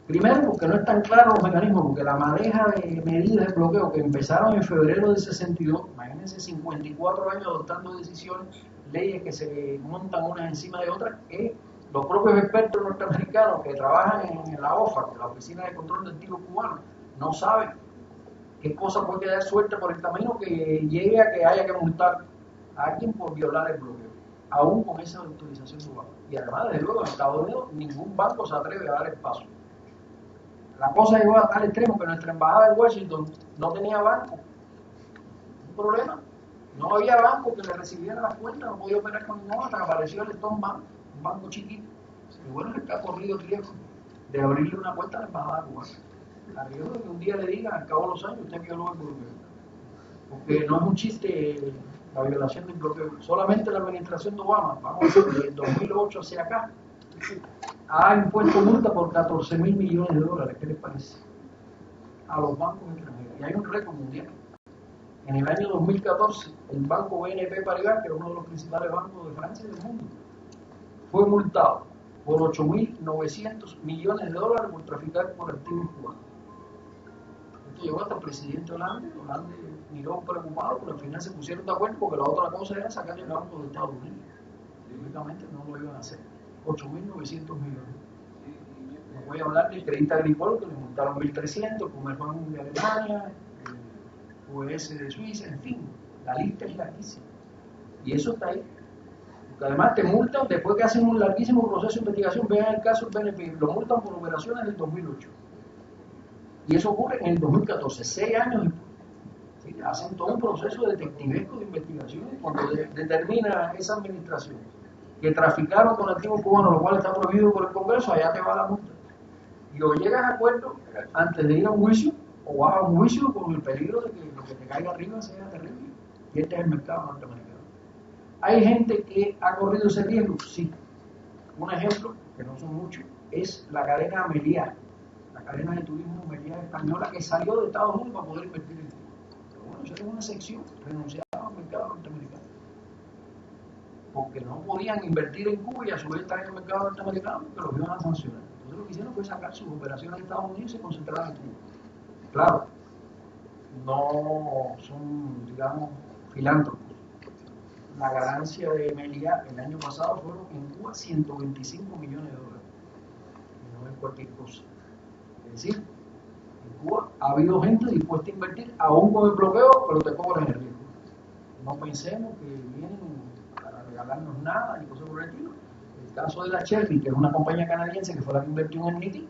Primero, porque no están claros los mecanismos, porque la madeja de medidas de bloqueo que empezaron en febrero del 62, imagínense 54 años adoptando decisiones, leyes que se montan unas encima de otras, que los propios expertos norteamericanos que trabajan en la OFAC, la Oficina de Control del Tiro Cubano, no saben qué cosa puede quedar suelta por el camino que llegue a que haya que multar a alguien por violar el bloqueo, aún con esa autorización de Obama. Y además, desde luego, en Estados Unidos ningún banco se atreve a dar el paso. La cosa llegó a tal extremo que nuestra embajada en Washington no tenía banco. Un problema. No había banco que le recibiera las cuentas, no podía operar con ningún hasta que apareció el Stone Bank, un banco chiquito. Y bueno, le ha corrido el riesgo de abrirle una cuenta a la embajada cubana. A riesgo de que un día le digan, al cabo de los años, usted violó el bloqueo. Porque no es un chiste la violación del bloqueo. Solamente la administración de Obama, vamos a decir, del 2008 hacia acá, ha impuesto multa por 14.000 millones de dólares. ¿Qué les parece? A los bancos extranjeros. Y hay un récord mundial. En el año 2014, el banco BNP Paribas, que era uno de los principales bancos de Francia y del mundo, fue multado por 8.900 millones de dólares por traficar por activos cubanos. Esto llegó hasta el presidente Hollande. Hollande miró preocupado, pero al final se pusieron de acuerdo porque la otra cosa era sacar el banco de Estados Unidos. Lógicamente no lo iban a hacer. 8.900 millones. No voy a hablar del Crédit Agricole, que le multaron 1.300, Commerzbank de Alemania, UBS de Suiza, en fin, la lista es larguísima. Y eso está ahí. Porque además te multan, después que hacen un larguísimo proceso de investigación, vean el caso del BNP, lo multan por operaciones del 2008. Y eso ocurre en el 2014, 6 años después. ¿Sí? Hacen todo un proceso detectivesco de investigación cuando determina esa administración que traficaron con activos cubanos, lo cual está prohibido por el Congreso, allá te va la multa. Y o llegas a acuerdo antes de ir a un juicio, o vas a un juicio con el peligro de que lo que te caiga arriba sea terrible. Y este es el mercado norteamericano. ¿Hay gente que ha corrido ese riesgo? Sí. Un ejemplo, que no son muchos, es la cadena Meliá, la cadena de turismo Meliá española, que salió de Estados Unidos para poder invertir en Cuba. Pero bueno, eso es una excepción, renunciaba al mercado norteamericano. Porque no podían invertir en Cuba y a su vez estar en el mercado norteamericano porque los iban a sancionar. Entonces lo que hicieron fue sacar sus operaciones de Estados Unidos y se concentraron en Cuba. Claro, no son, digamos, filántropos. La ganancia de Meliá el año pasado fueron en Cuba 125 millones de dólares. Y no es cualquier cosa. Es decir, en Cuba ha habido gente dispuesta a invertir aún con el bloqueo, pero te cobran el riesgo. No pensemos que vienen para regalarnos nada y cosas por el estilo. El caso de la Cherry, que es una compañía canadiense que fue la que invirtió en el NITI,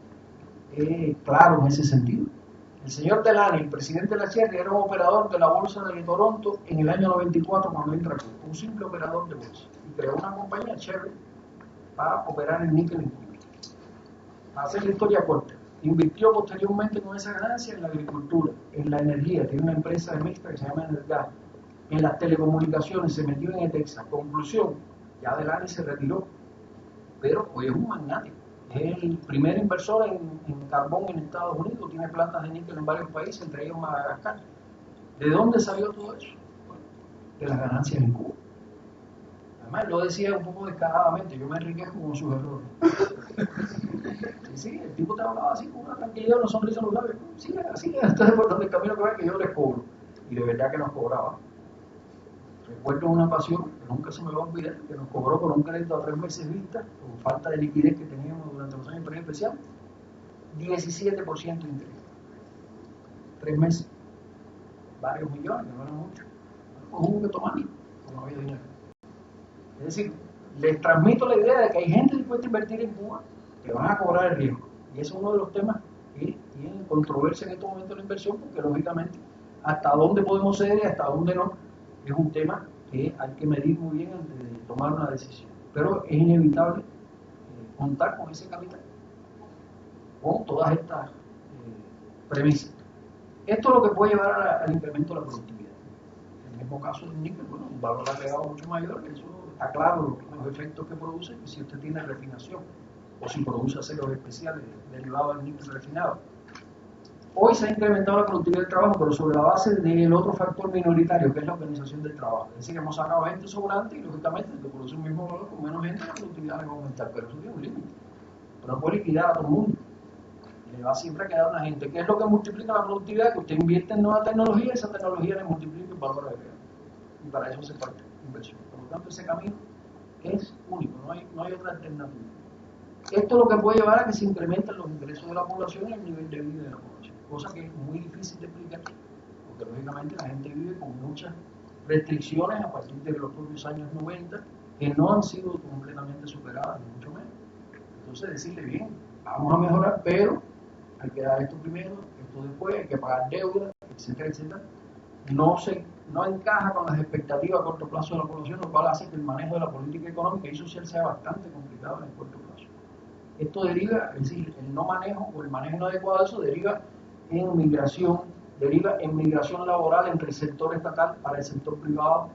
es claro en ese sentido. El señor Delany, el presidente de la Cherry, era un operador de la bolsa de Toronto en el año 94 cuando entra aquí, un simple operador de bolsa, y creó una compañía, Cherry, para operar en níquel en Cuba. Para hacer la historia corta, invirtió posteriormente con esa ganancia en la agricultura, en la energía, tiene una empresa de mixta que se llama Energas, en las telecomunicaciones, se metió en Texas. Conclusión, ya Delany se retiró, pero hoy es un magnate. Es el primer inversor en carbón en Estados Unidos, tiene plantas de níquel en varios países, entre ellos Madagascar. ¿De dónde salió todo eso? Bueno, de las ganancias en Cuba. Además, lo decía un poco descaradamente, yo me enriquezco con sus errores. Sí, el tipo te hablaba así con una tranquilidad, una sonrisa en los labios. Sí, así, entonces por donde el camino que ve que yo les cobro. Y de verdad que nos cobraba. Recuerdo una ocasión, que nunca se me va a olvidar, que nos cobró por un crédito a 3 meses vista, por falta de liquidez que teníamos durante los años de periodo especial, 17% de interés. 3 meses, varios millones, que no eran mucho. Pues hubo que tomarlo, porque no había dinero. Es decir, les transmito la idea de que hay gente dispuesta a invertir en Cuba que van a cobrar el riesgo. Y ese es uno de los temas que tienen controversia en estos momentos de la inversión, porque lógicamente hasta dónde podemos ceder y hasta dónde no es un tema que hay que medir muy bien antes de tomar una decisión. Pero es inevitable contar con ese capital, con todas estas premisas. Esto es lo que puede llevar al incremento de la productividad. En el mismo caso del níquel, bueno, un valor agregado mucho mayor, eso está claro, los efectos que produce, que si usted tiene refinación o si produce aceros especiales derivados del níquel refinado. Hoy se ha incrementado la productividad del trabajo, pero sobre la base del otro factor minoritario, que es la organización del trabajo. Es decir, hemos sacado gente sobrante y, lógicamente, que produce el mismo valor con menos gente, la productividad va a aumentar, pero eso tiene un límite. Pero no puede liquidar a todo el mundo. Le va siempre a quedar una gente. ¿Qué es lo que multiplica la productividad? Que usted invierte en nueva tecnología y esa tecnología le multiplica el valor agregado. Y para eso se parte inversión. Por lo tanto, ese camino es único, no hay otra alternativa. Esto es lo que puede llevar a que se incrementen los ingresos de la población y el nivel de vida de la población, cosa que es muy difícil de explicar, porque lógicamente la gente vive con muchas restricciones a partir de los propios años 90 que no han sido completamente superadas, ni mucho menos. Entonces decirle, bien, vamos a mejorar, pero hay que dar esto primero, esto después, hay que pagar deuda, etcétera, etcétera, no encaja con las expectativas a corto plazo de la población, lo cual hace que el manejo de la política económica y social sea bastante complicado en el corto plazo. Esto deriva, es decir, el no manejo o el manejo no adecuado de eso deriva en migración, deriva en migración laboral entre el sector estatal para el sector privado,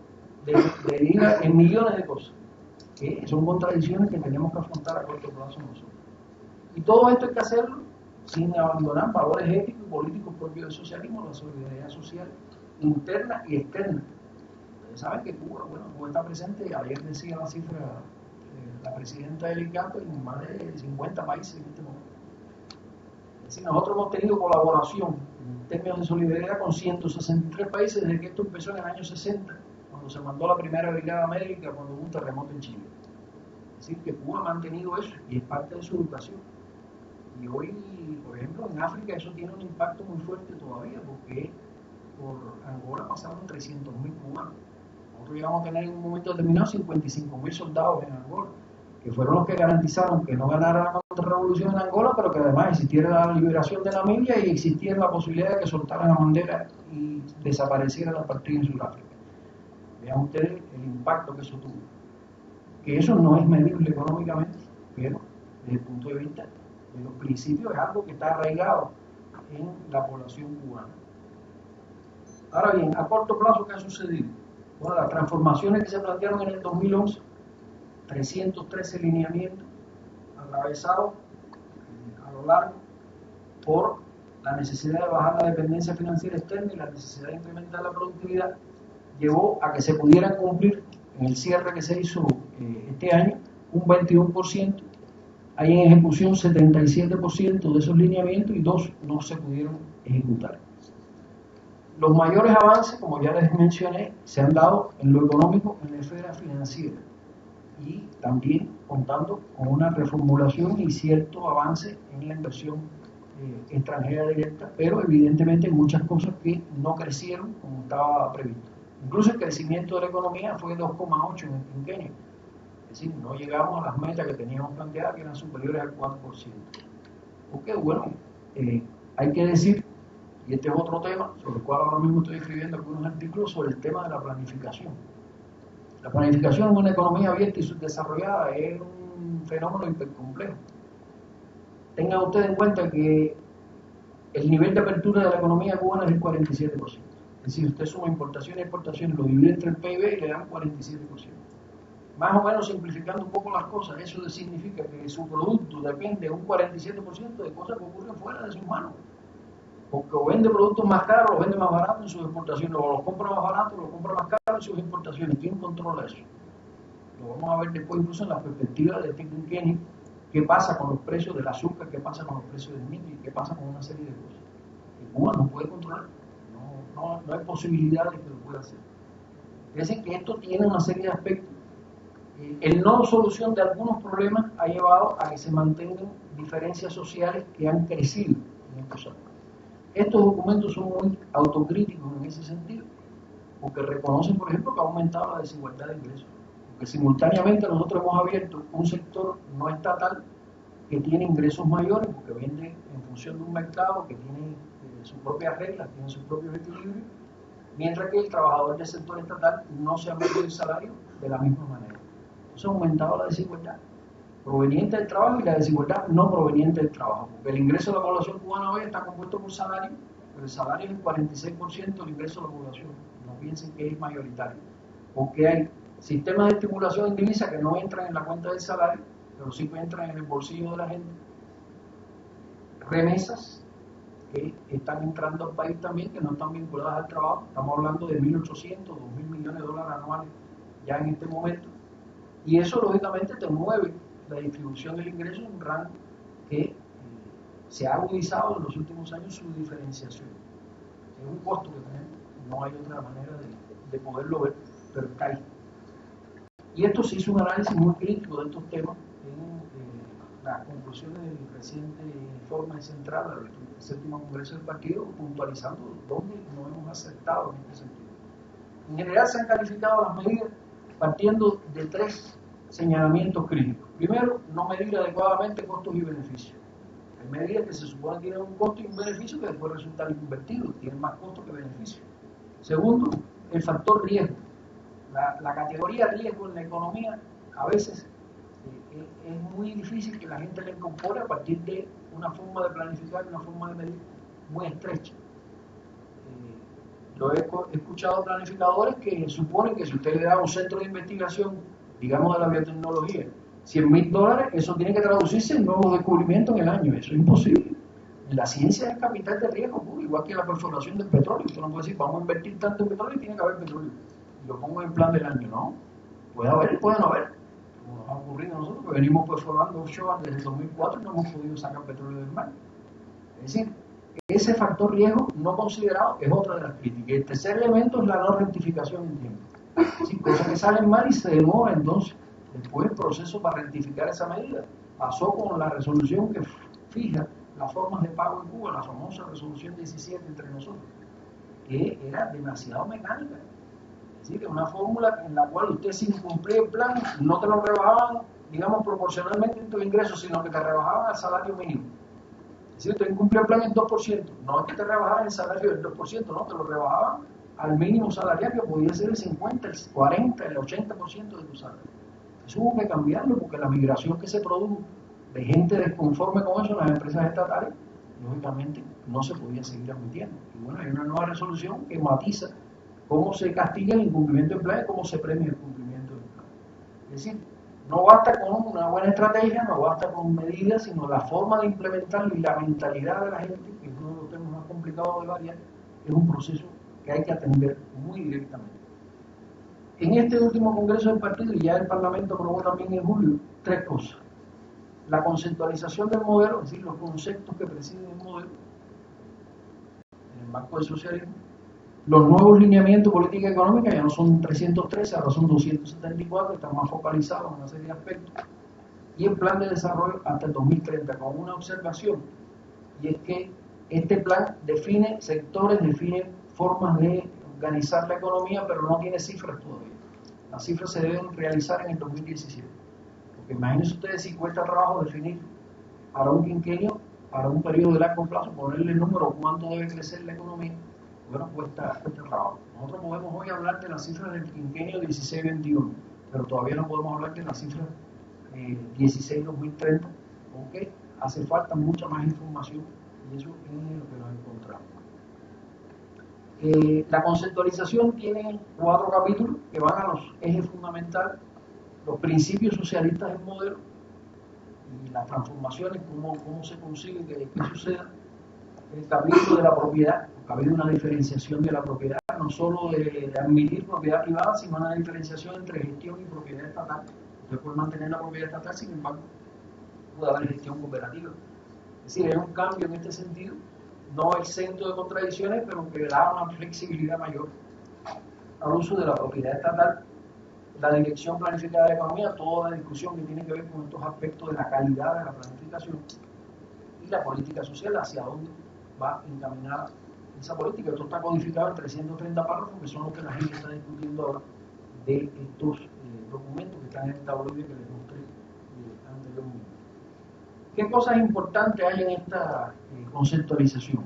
deriva en millones de cosas, que son contradicciones que tenemos que afrontar a corto plazo nosotros. Y todo esto hay que hacerlo sin abandonar valores éticos y políticos propios del socialismo, la solidaridad social interna y externa. Ustedes saben que Cuba está presente, ayer decía la cifra la presidenta del ICAP en más de 50 países en este momento. Es decir, nosotros hemos tenido colaboración en términos de solidaridad con 163 países desde que esto empezó en el año 60, cuando se mandó la primera brigada médica cuando hubo un terremoto en Chile. Es decir, que Cuba ha mantenido eso y es parte de su educación. Y hoy, por ejemplo, en África eso tiene un impacto muy fuerte todavía, porque por Angola pasaron 300.000 cubanos. Nosotros llegamos a tener en un momento determinado 55.000 soldados en Angola, que fueron los que garantizaron que no ganara la contrarrevolución en Angola, pero que además existiera la liberación de Namibia y existiera la posibilidad de que soltaran la bandera y desapareciera la partida en Sudáfrica. Vean ustedes el impacto que eso tuvo. Que eso no es medible económicamente, pero desde el punto de vista de los principios es algo que está arraigado en la población cubana. Ahora bien, a corto plazo, ¿qué ha sucedido? Bueno, las transformaciones que se plantearon en el 2011, 313 lineamientos atravesados a lo largo por la necesidad de bajar la dependencia financiera externa y la necesidad de incrementar la productividad, llevó a que se pudieran cumplir en el cierre que se hizo este año un 21%, hay en ejecución 77% de esos lineamientos y 2 no se pudieron ejecutar. Los mayores avances, como ya les mencioné, se han dado en lo económico, en la esfera financiera y también contando con una reformulación y cierto avance en la inversión extranjera directa, pero evidentemente hay muchas cosas que no crecieron como estaba previsto. Incluso el crecimiento de la economía fue 2,8 en el quinquenio, es decir, no llegamos a las metas que teníamos planteadas, que eran superiores al 4%. Porque bueno, hay que decir, y este es otro tema, sobre el cual ahora mismo estoy escribiendo algunos artículos sobre el tema de la planificación. La planificación en una economía abierta y subdesarrollada es un fenómeno hipercomplejo. Tengan ustedes en cuenta que el nivel de apertura de la economía cubana es el 47%. Es decir, usted suma importaciones y exportaciones, lo divide entre el PIB y le dan 47%. Más o menos simplificando un poco las cosas, eso significa que su producto depende un 47% de cosas que ocurren fuera de sus manos. Porque o vende productos más caros, los vende más baratos en sus exportaciones, o los compra más baratos, los compra más caros en sus importaciones. ¿Quién controla eso? lo vamos a ver después incluso en la perspectiva de este quinquenio, qué pasa con los precios del azúcar, qué pasa con los precios del níquel, qué pasa con una serie de cosas que Cuba no puede controlar, no hay posibilidad de que lo pueda hacer. Es decir, que esto tiene una serie de aspectos. El no solución de algunos problemas ha llevado a que se mantengan diferencias sociales que han crecido en estos años. Estos documentos son muy autocríticos en ese sentido, porque reconocen, por ejemplo, que ha aumentado la desigualdad de ingresos, porque simultáneamente nosotros hemos abierto un sector no estatal que tiene ingresos mayores, porque vende en función de un mercado que tiene sus propias reglas, tiene sus propios equilibrios, mientras que el trabajador del sector estatal no se ha metido el salario de la misma manera. Entonces ha aumentado la desigualdad proveniente del trabajo y la desigualdad no proveniente del trabajo, porque el ingreso de la población cubana hoy está compuesto por salario, pero el salario es el 46% del ingreso de la población. No piensen que es mayoritario, porque hay sistemas de estimulación en divisa que no entran en la cuenta del salario, pero sí que entran en el bolsillo de la gente. Remesas que están entrando al país también, que no están vinculadas al trabajo. Estamos hablando de 1.800, 2.000 millones de dólares anuales ya en este momento. Y eso, lógicamente, te mueve la distribución del ingreso en un rango que se ha agudizado en los últimos años su diferenciación. Es un costo que tenemos, no hay otra manera de poderlo ver, pero está ahí. Y esto se hizo un análisis muy crítico de estos temas en las conclusiones del reciente informe central del séptimo Congreso del Partido, puntualizando dónde no hemos acertado en este sentido. En general se han calificado las medidas partiendo de tres señalamientos críticos. Primero, no medir adecuadamente costos y beneficios. Hay medidas que se supone que tienen un costo y un beneficio que después resultan invertidos, tienen más costo que beneficio. Segundo, el factor riesgo. La categoría riesgo en la economía a veces es muy difícil que la gente la incorpore a partir de una forma de planificar, una forma de medir muy estrecha. Yo he escuchado planificadores que suponen que si usted le da un centro de investigación, digamos de la biotecnología, $100.000, eso tiene que traducirse en nuevos descubrimientos en el año. Eso es imposible. La ciencia es capital de riesgo, igual que la perforación del petróleo. Usted no puede decir, vamos a invertir tanto en petróleo y tiene que haber petróleo. Y lo pongo en plan del año, ¿no? Puede haber y puede no haber. Como nos ha ocurrido a nosotros, que venimos perforando offshore desde el 2004 y no hemos podido sacar petróleo del mar. Es decir, ese factor riesgo no considerado es otra de las críticas. El tercer elemento es la no rectificación en tiempo. Sí, cosas que salen mal y se demora entonces. Después el proceso para rectificar esa medida pasó con la resolución que fija las formas de pago en Cuba, la famosa resolución 17 entre nosotros, que era demasiado mecánica. Es decir, que una fórmula en la cual usted sin cumplir el plan no te lo rebajaban, digamos, proporcionalmente en tus ingresos, sino que te rebajaban al salario mínimo. Es decir, usted incumplió el plan en 2%, no es que te rebajaban el salario del 2%, no, te lo rebajaban al mínimo salarial, que podía ser el 50, el 40, el 80% de tu salario. Eso hubo que cambiarlo porque la migración que se produjo de gente desconforme con eso en las empresas estatales, lógicamente no se podía seguir admitiendo. Y bueno, hay una nueva resolución que matiza cómo se castiga el incumplimiento del plan y cómo se premia el cumplimiento del plan. Es decir, no basta con una buena estrategia, no basta con medidas, sino la forma de implementarlo y la mentalidad de la gente, que es uno de los temas más complicados de variar, es un proceso que hay que atender muy directamente. En este último Congreso del Partido, y ya el Parlamento aprobó también en julio, tres cosas. La conceptualización del modelo, es decir, los conceptos que presiden el modelo, en el marco del socialismo. Los nuevos lineamientos de política económica ya no son 313, ahora son 274, están más focalizados en una serie de aspectos. Y el plan de desarrollo hasta el 2030, con una observación, y es que este plan define sectores, define formas de organizar la economía, pero no tiene cifras todavía. Las cifras se deben realizar en el 2017. Porque imagínense ustedes si cuesta trabajo definir para un quinquenio, para un periodo de largo plazo, ponerle el número cuánto debe crecer la economía. Bueno, cuesta trabajo. Nosotros podemos hoy hablar de las cifras del quinquenio 16-21, pero todavía no podemos hablar de las cifras 16-2030, porque hace falta mucha más información y eso es lo que nos encontramos. La conceptualización tiene 4 capítulos que van a los ejes fundamentales, los principios socialistas del modelo y las transformaciones, cómo se consigue que suceda. El capítulo de la propiedad, ha habido una diferenciación de la propiedad, no solo de admitir propiedad privada, sino una diferenciación entre gestión y propiedad estatal. Usted puede mantener la propiedad estatal, sin embargo, puede haber gestión cooperativa. Es decir, hay un cambio en este sentido, no exento de contradicciones, pero que da una flexibilidad mayor al uso de la propiedad estatal, la dirección planificada de la economía, toda la discusión que tiene que ver con estos aspectos de la calidad de la planificación y la política social, hacia dónde va encaminada esa política. Esto está codificado en 330 párrafos, que son los que la gente está discutiendo ahora de estos documentos que están en el tablero que les mostré anteriormente. ¿Qué cosas importantes hay en esta conceptualización?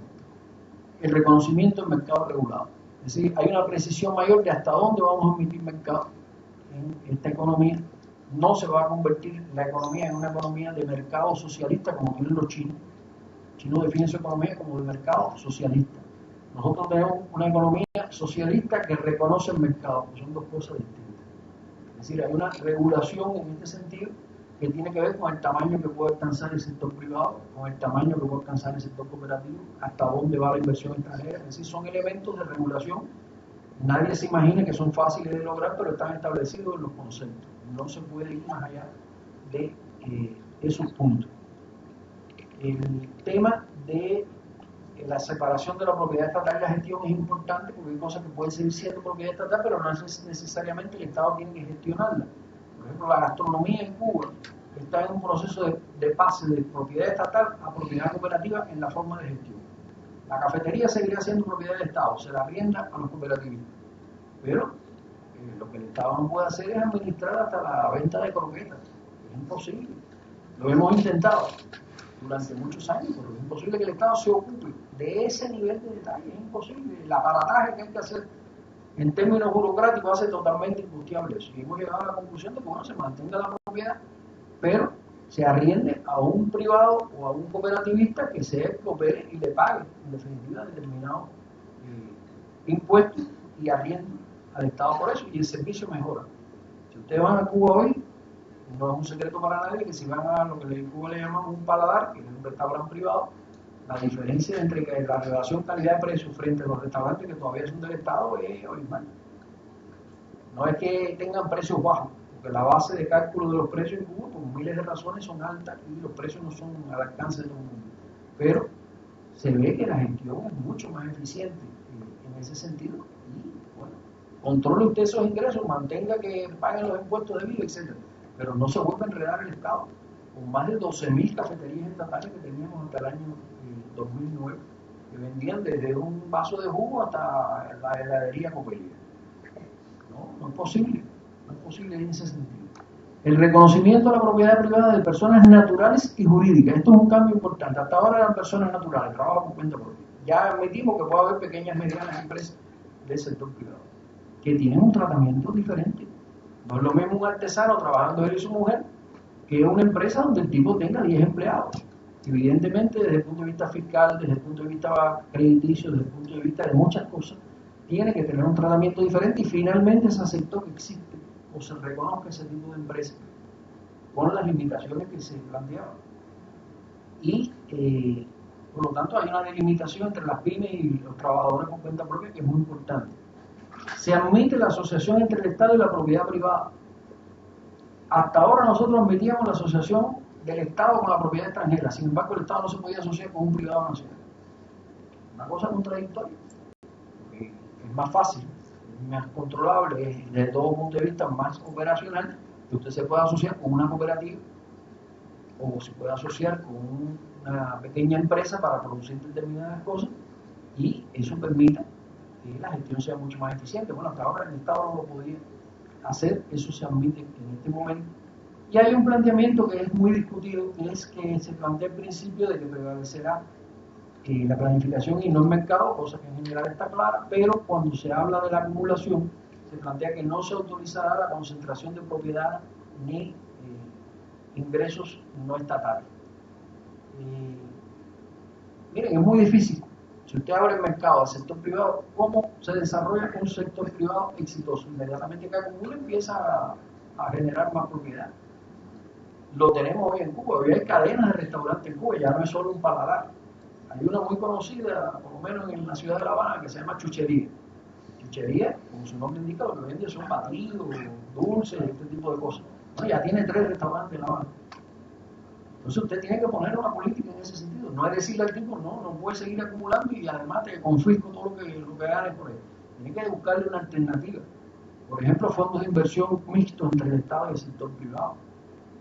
El reconocimiento del mercado regulado. Es decir, hay una precisión mayor de hasta dónde vamos a emitir mercado en esta economía. No se va a convertir la economía en una economía de mercado socialista como tienen los chinos. Los chinos definen su economía como de mercado socialista. Nosotros tenemos una economía socialista que reconoce el mercado, que son dos cosas distintas. Es decir, hay una regulación en este sentido que tiene que ver con el tamaño que puede alcanzar el sector privado, con el tamaño que puede alcanzar el sector cooperativo, hasta dónde va la inversión extranjera. Es decir, son elementos de regulación. Nadie se imagina que son fáciles de lograr, pero están establecidos en los conceptos. No se puede ir más allá de esos puntos. El tema de la separación de la propiedad estatal y la gestión es importante, porque hay cosas que pueden seguir siendo propiedad estatal, pero no es necesariamente el Estado tiene que gestionarla. Por ejemplo, la gastronomía en Cuba está en un proceso de pase de propiedad estatal a propiedad cooperativa en la forma de gestión. La cafetería seguirá siendo propiedad del Estado, se la rienda a los cooperativistas. Pero lo que el Estado no puede hacer es administrar hasta la venta de croquetas. Es imposible. Lo hemos intentado durante muchos años, pero es imposible que el Estado se ocupe de ese nivel de detalle. Es imposible. El aparataje que hay que hacer en términos burocráticos hace totalmente incosteable eso. Y hemos llegado a la conclusión de que bueno, se mantenga la propiedad, pero se arriende a un privado o a un cooperativista que se coopere y le pague, en definitiva, determinados impuestos y arriendo al Estado por eso, y el servicio mejora. Si ustedes van a Cuba hoy, no es un secreto para nadie que si van a lo que en Cuba le llaman un paladar, que es un restaurante privado, la diferencia entre la relación calidad-precio frente a los restaurantes que todavía son del Estado es abismal. No es que tengan precios bajos, porque la base de cálculo de los precios en Cuba, por miles de razones, son altas y los precios no son al alcance de todo el mundo. Pero se ve que la gestión es mucho más eficiente en ese sentido. Y bueno, controle usted esos ingresos, mantenga que paguen los impuestos debidos, etc. Pero no se vuelva a enredar el Estado. Con más de 12.000 cafeterías estatales que teníamos hasta el año 2009, que vendían desde un vaso de jugo hasta la heladería Copelia. No es posible. No es posible en ese sentido. El reconocimiento de la propiedad privada de personas naturales y jurídicas. Esto es un cambio importante. Hasta ahora eran personas naturales, trabajan por cuenta propia. Ya admitimos que puede haber pequeñas y medianas empresas del sector privado que tienen un tratamiento diferente. No es lo mismo un artesano trabajando él y su mujer que una empresa donde el tipo tenga 10 empleados. Evidentemente, desde el punto de vista fiscal, desde el punto de vista crediticio, desde el punto de vista de muchas cosas, tiene que tener un tratamiento diferente y finalmente se aceptó que existe o se reconozca ese tipo de empresa con las limitaciones que se planteaban. Y por lo tanto hay una delimitación entre las pymes y los trabajadores con cuenta propia que es muy importante. Se admite la asociación entre el Estado y la propiedad privada. Hasta ahora nosotros admitíamos la asociación del Estado con la propiedad extranjera, sin embargo el Estado no se podía asociar con un privado nacional. Una cosa contradictoria. Es más fácil, es más controlable, es desde todo punto de vista más operacional, que usted se pueda asociar con una cooperativa o se puede asociar con una pequeña empresa para producir determinadas cosas y eso permita que la gestión sea mucho más eficiente. Bueno, hasta ahora el Estado no lo podía hacer, eso se admite en este momento. Y hay un planteamiento que es muy discutido, que es que se plantea el principio de que prevalecerá la planificación y no el mercado, cosa que en general está clara, pero cuando se habla de la acumulación, se plantea que no se autorizará la concentración de propiedad ni ingresos no estatales. Miren, es muy difícil. Si usted abre el mercado al sector privado, ¿cómo se desarrolla un sector privado exitoso? Inmediatamente que acumula empieza a generar más propiedad. Lo tenemos hoy en Cuba. Hoy hay cadenas de restaurantes en Cuba, ya no es solo un paladar. Hay una muy conocida, por lo menos en la ciudad de La Habana, que se llama Chuchería. chuchería, como su nombre indica, lo que vende son batidos, dulces, este tipo de cosas. No, ya tiene 3 restaurantes en La Habana. Entonces usted tiene que poner una política en ese sentido. No es decirle al tipo, no puede seguir acumulando y además te confisco todo lo que ganes por él. Tiene que buscarle una alternativa. Por ejemplo, fondos de inversión mixtos entre el Estado y el sector privado,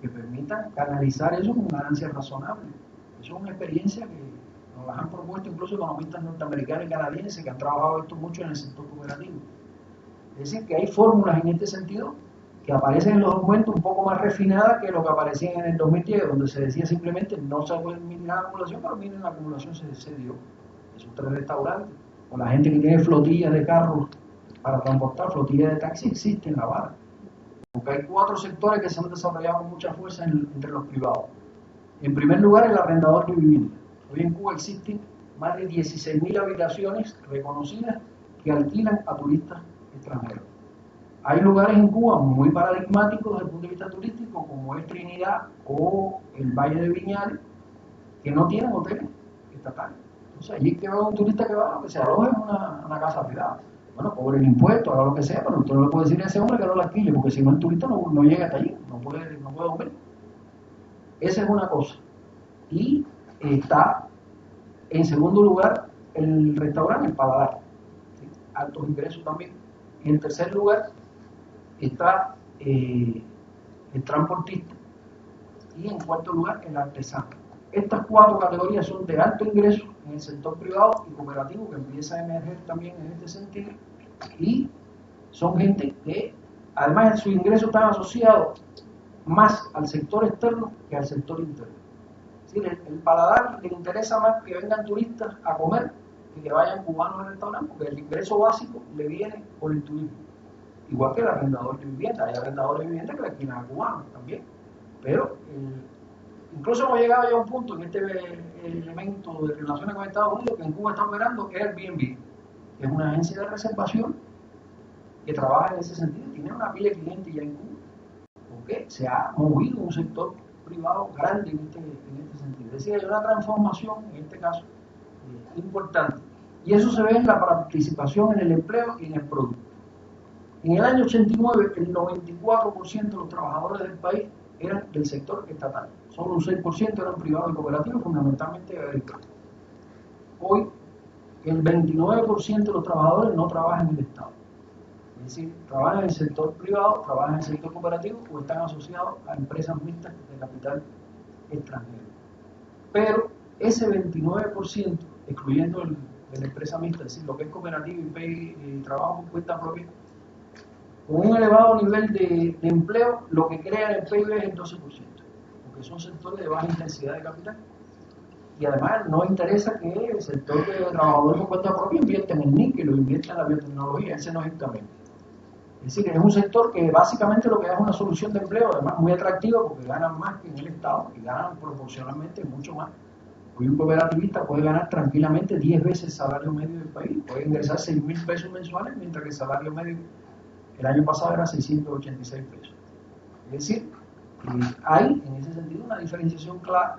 que permitan canalizar eso con ganancias razonables. Eso es una experiencia que nos las han propuesto incluso economistas norteamericanos y canadienses que han trabajado esto mucho en el sector cooperativo. Es decir, que hay fórmulas en este sentido que aparecen en los documentos un poco más refinadas que lo que aparecían en el 2010, donde se decía simplemente no se puede eliminar la acumulación, pero miren, la acumulación se dio. Esos 3 restaurantes, o la gente que tiene flotillas de carros para transportar, flotillas de taxi, existe en La Habana. Porque hay 4 sectores que se han desarrollado con mucha fuerza entre los privados. En primer lugar, el arrendador de vivienda. Hoy en Cuba existen más de 16.000 habitaciones reconocidas que alquilan a turistas extranjeros. Hay lugares en Cuba muy paradigmáticos desde el punto de vista turístico, como es Trinidad o el Valle de Viñales, que no tienen hoteles estatales. Entonces, allí que va un turista que va, que se aloje en una casa privada. Bueno, cobre el impuesto, haga lo que sea, pero usted no le puede decir a ese hombre que no la alquile, porque si no el turista no llega hasta allí, no puede dormir. Esa es una cosa. Y está, en segundo lugar, el restaurante, el paladar. ¿Sí? Altos ingresos también. En tercer lugar, está el transportista. Y en cuarto lugar, el artesano. Estas 4 categorías son de alto ingreso en el sector privado y cooperativo, que empieza a emerger también en este sentido, y son gente que además sus ingresos están asociados más al sector externo que al sector interno. Es decir, el paladar le interesa más que vengan turistas a comer que vayan cubanos al restaurante, porque el ingreso básico le viene por el turismo. Igual que el arrendador de vivienda, hay arrendadores de vivienda que le alquilan a cubanos también. Pero incluso hemos llegado ya a un punto en este elemento de relaciones con Estados Unidos que en Cuba está operando Airbnb, que es una agencia de reservación que trabaja en ese sentido, tiene una pila de clientes ya en Cuba, porque se ha movido un sector privado grande en este sentido. Es decir, hay una transformación, en este caso, importante. Y eso se ve en la participación en el empleo y en el producto. En el año 89, el 94% de los trabajadores del país eran del sector estatal. Solo un 6% eran privados y cooperativos, fundamentalmente agrícolas. Hoy, el 29% de los trabajadores no trabajan en el Estado. Es decir, trabajan en el sector privado, trabajan en el sector cooperativo o están asociados a empresas mixtas de capital extranjero. Pero ese 29%, excluyendo de la empresa mixta, es decir, lo que es cooperativo y trabajo por cuenta propia, con un elevado nivel de empleo, lo que crea el PIB es el 12%, porque son sectores de baja intensidad de capital. Y además no interesa que el sector de trabajadores por cuenta propia invierta en el níquel o invierta en la biotecnología, ese no es el camino. Es decir, es un sector que básicamente lo que da es una solución de empleo, además muy atractiva porque ganan más que en el Estado y ganan proporcionalmente mucho más. Hoy un cooperativista puede ganar tranquilamente 10 veces el salario medio del país, puede ingresar 6.000 pesos mensuales, mientras que el salario medio el año pasado era 686 pesos. Es decir, hay en ese sentido una diferenciación clara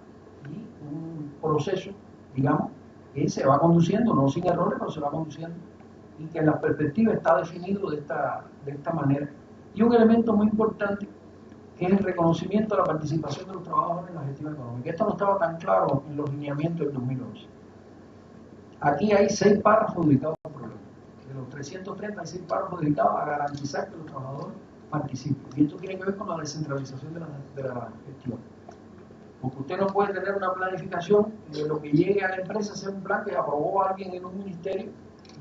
y un proceso, digamos, que se va conduciendo, no sin errores, pero se va conduciendo, y que en la perspectiva está definido de esta manera. Y un elemento muy importante que es el reconocimiento de la participación de los trabajadores en la gestión económica. Esto no estaba tan claro en los lineamientos del 2011. Aquí hay 6 párrafos dedicados al problema. De los 330 hay 6 párrafos dedicados a garantizar que los trabajadores participen. Y esto tiene que ver con la descentralización de la gestión. Porque usted no puede tener una planificación de lo que llegue a la empresa, hacer un plan que aprobó alguien en un ministerio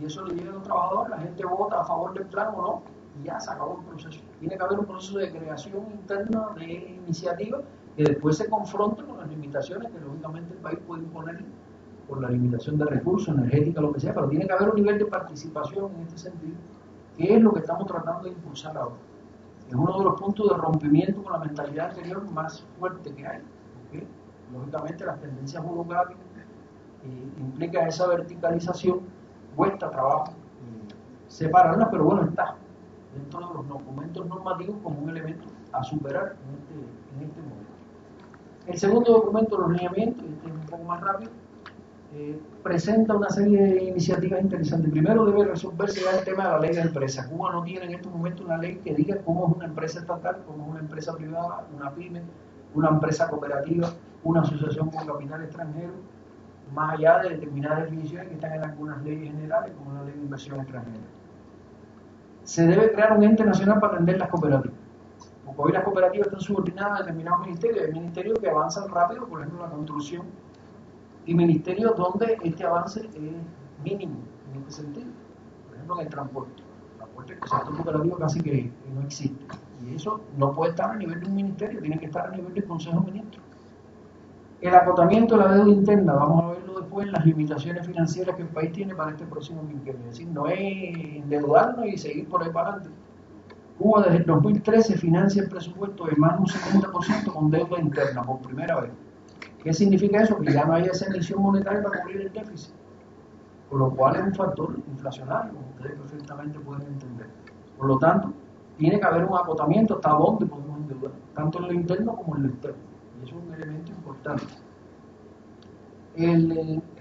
y eso le llega a los trabajadores, la gente vota a favor del plan o no, y ya se acabó el proceso. Tiene que haber un proceso de creación interna de iniciativa que después se confronte con las limitaciones que lógicamente el país puede imponer por la limitación de recursos, energética, lo que sea, pero tiene que haber un nivel de participación en este sentido, que es lo que estamos tratando de impulsar ahora. Es uno de los puntos de rompimiento con la mentalidad anterior más fuerte que hay. ¿Okay? Lógicamente las tendencias burocráticas implican esa verticalización, cuesta trabajo separarlas, pero bueno, está dentro de los documentos normativos como un elemento a superar en este momento. El segundo documento, los lineamientos, este es un poco más rápido, presenta una serie de iniciativas interesantes. Primero debe resolverse ya el tema de la ley de empresas. Cuba no tiene en este momento una ley que diga cómo es una empresa estatal, cómo es una empresa privada, una pyme, una empresa cooperativa, una asociación con capital extranjero, más allá de determinadas definiciones que están en algunas leyes generales, como la ley de inversión extranjera. Se debe crear un ente nacional para atender las cooperativas, porque hoy las cooperativas están subordinadas a determinados ministerios. Hay ministerios que avanzan rápido, por ejemplo la construcción, y ministerios donde este avance es mínimo en este sentido. Por ejemplo en el transporte. El sector cooperativo casi que no existe. Y eso no puede estar a nivel de un ministerio, tiene que estar a nivel del Consejo de Ministros. El acotamiento de la deuda interna, vamos a verlo después en las limitaciones financieras que el país tiene para este próximo quinquenio. Es decir, no es endeudarnos y seguir por ahí para adelante. Cuba desde el 2013 financia el presupuesto de más de un 70% con deuda interna por primera vez. ¿Qué significa eso? Que ya no hay esa emisión monetaria para cubrir el déficit, por lo cual es un factor inflacionario, como ustedes perfectamente pueden entender. Por lo tanto, tiene que haber un acotamiento hasta dónde podemos endeudar, tanto en lo interno como en lo externo. Y eso es un elemento importante.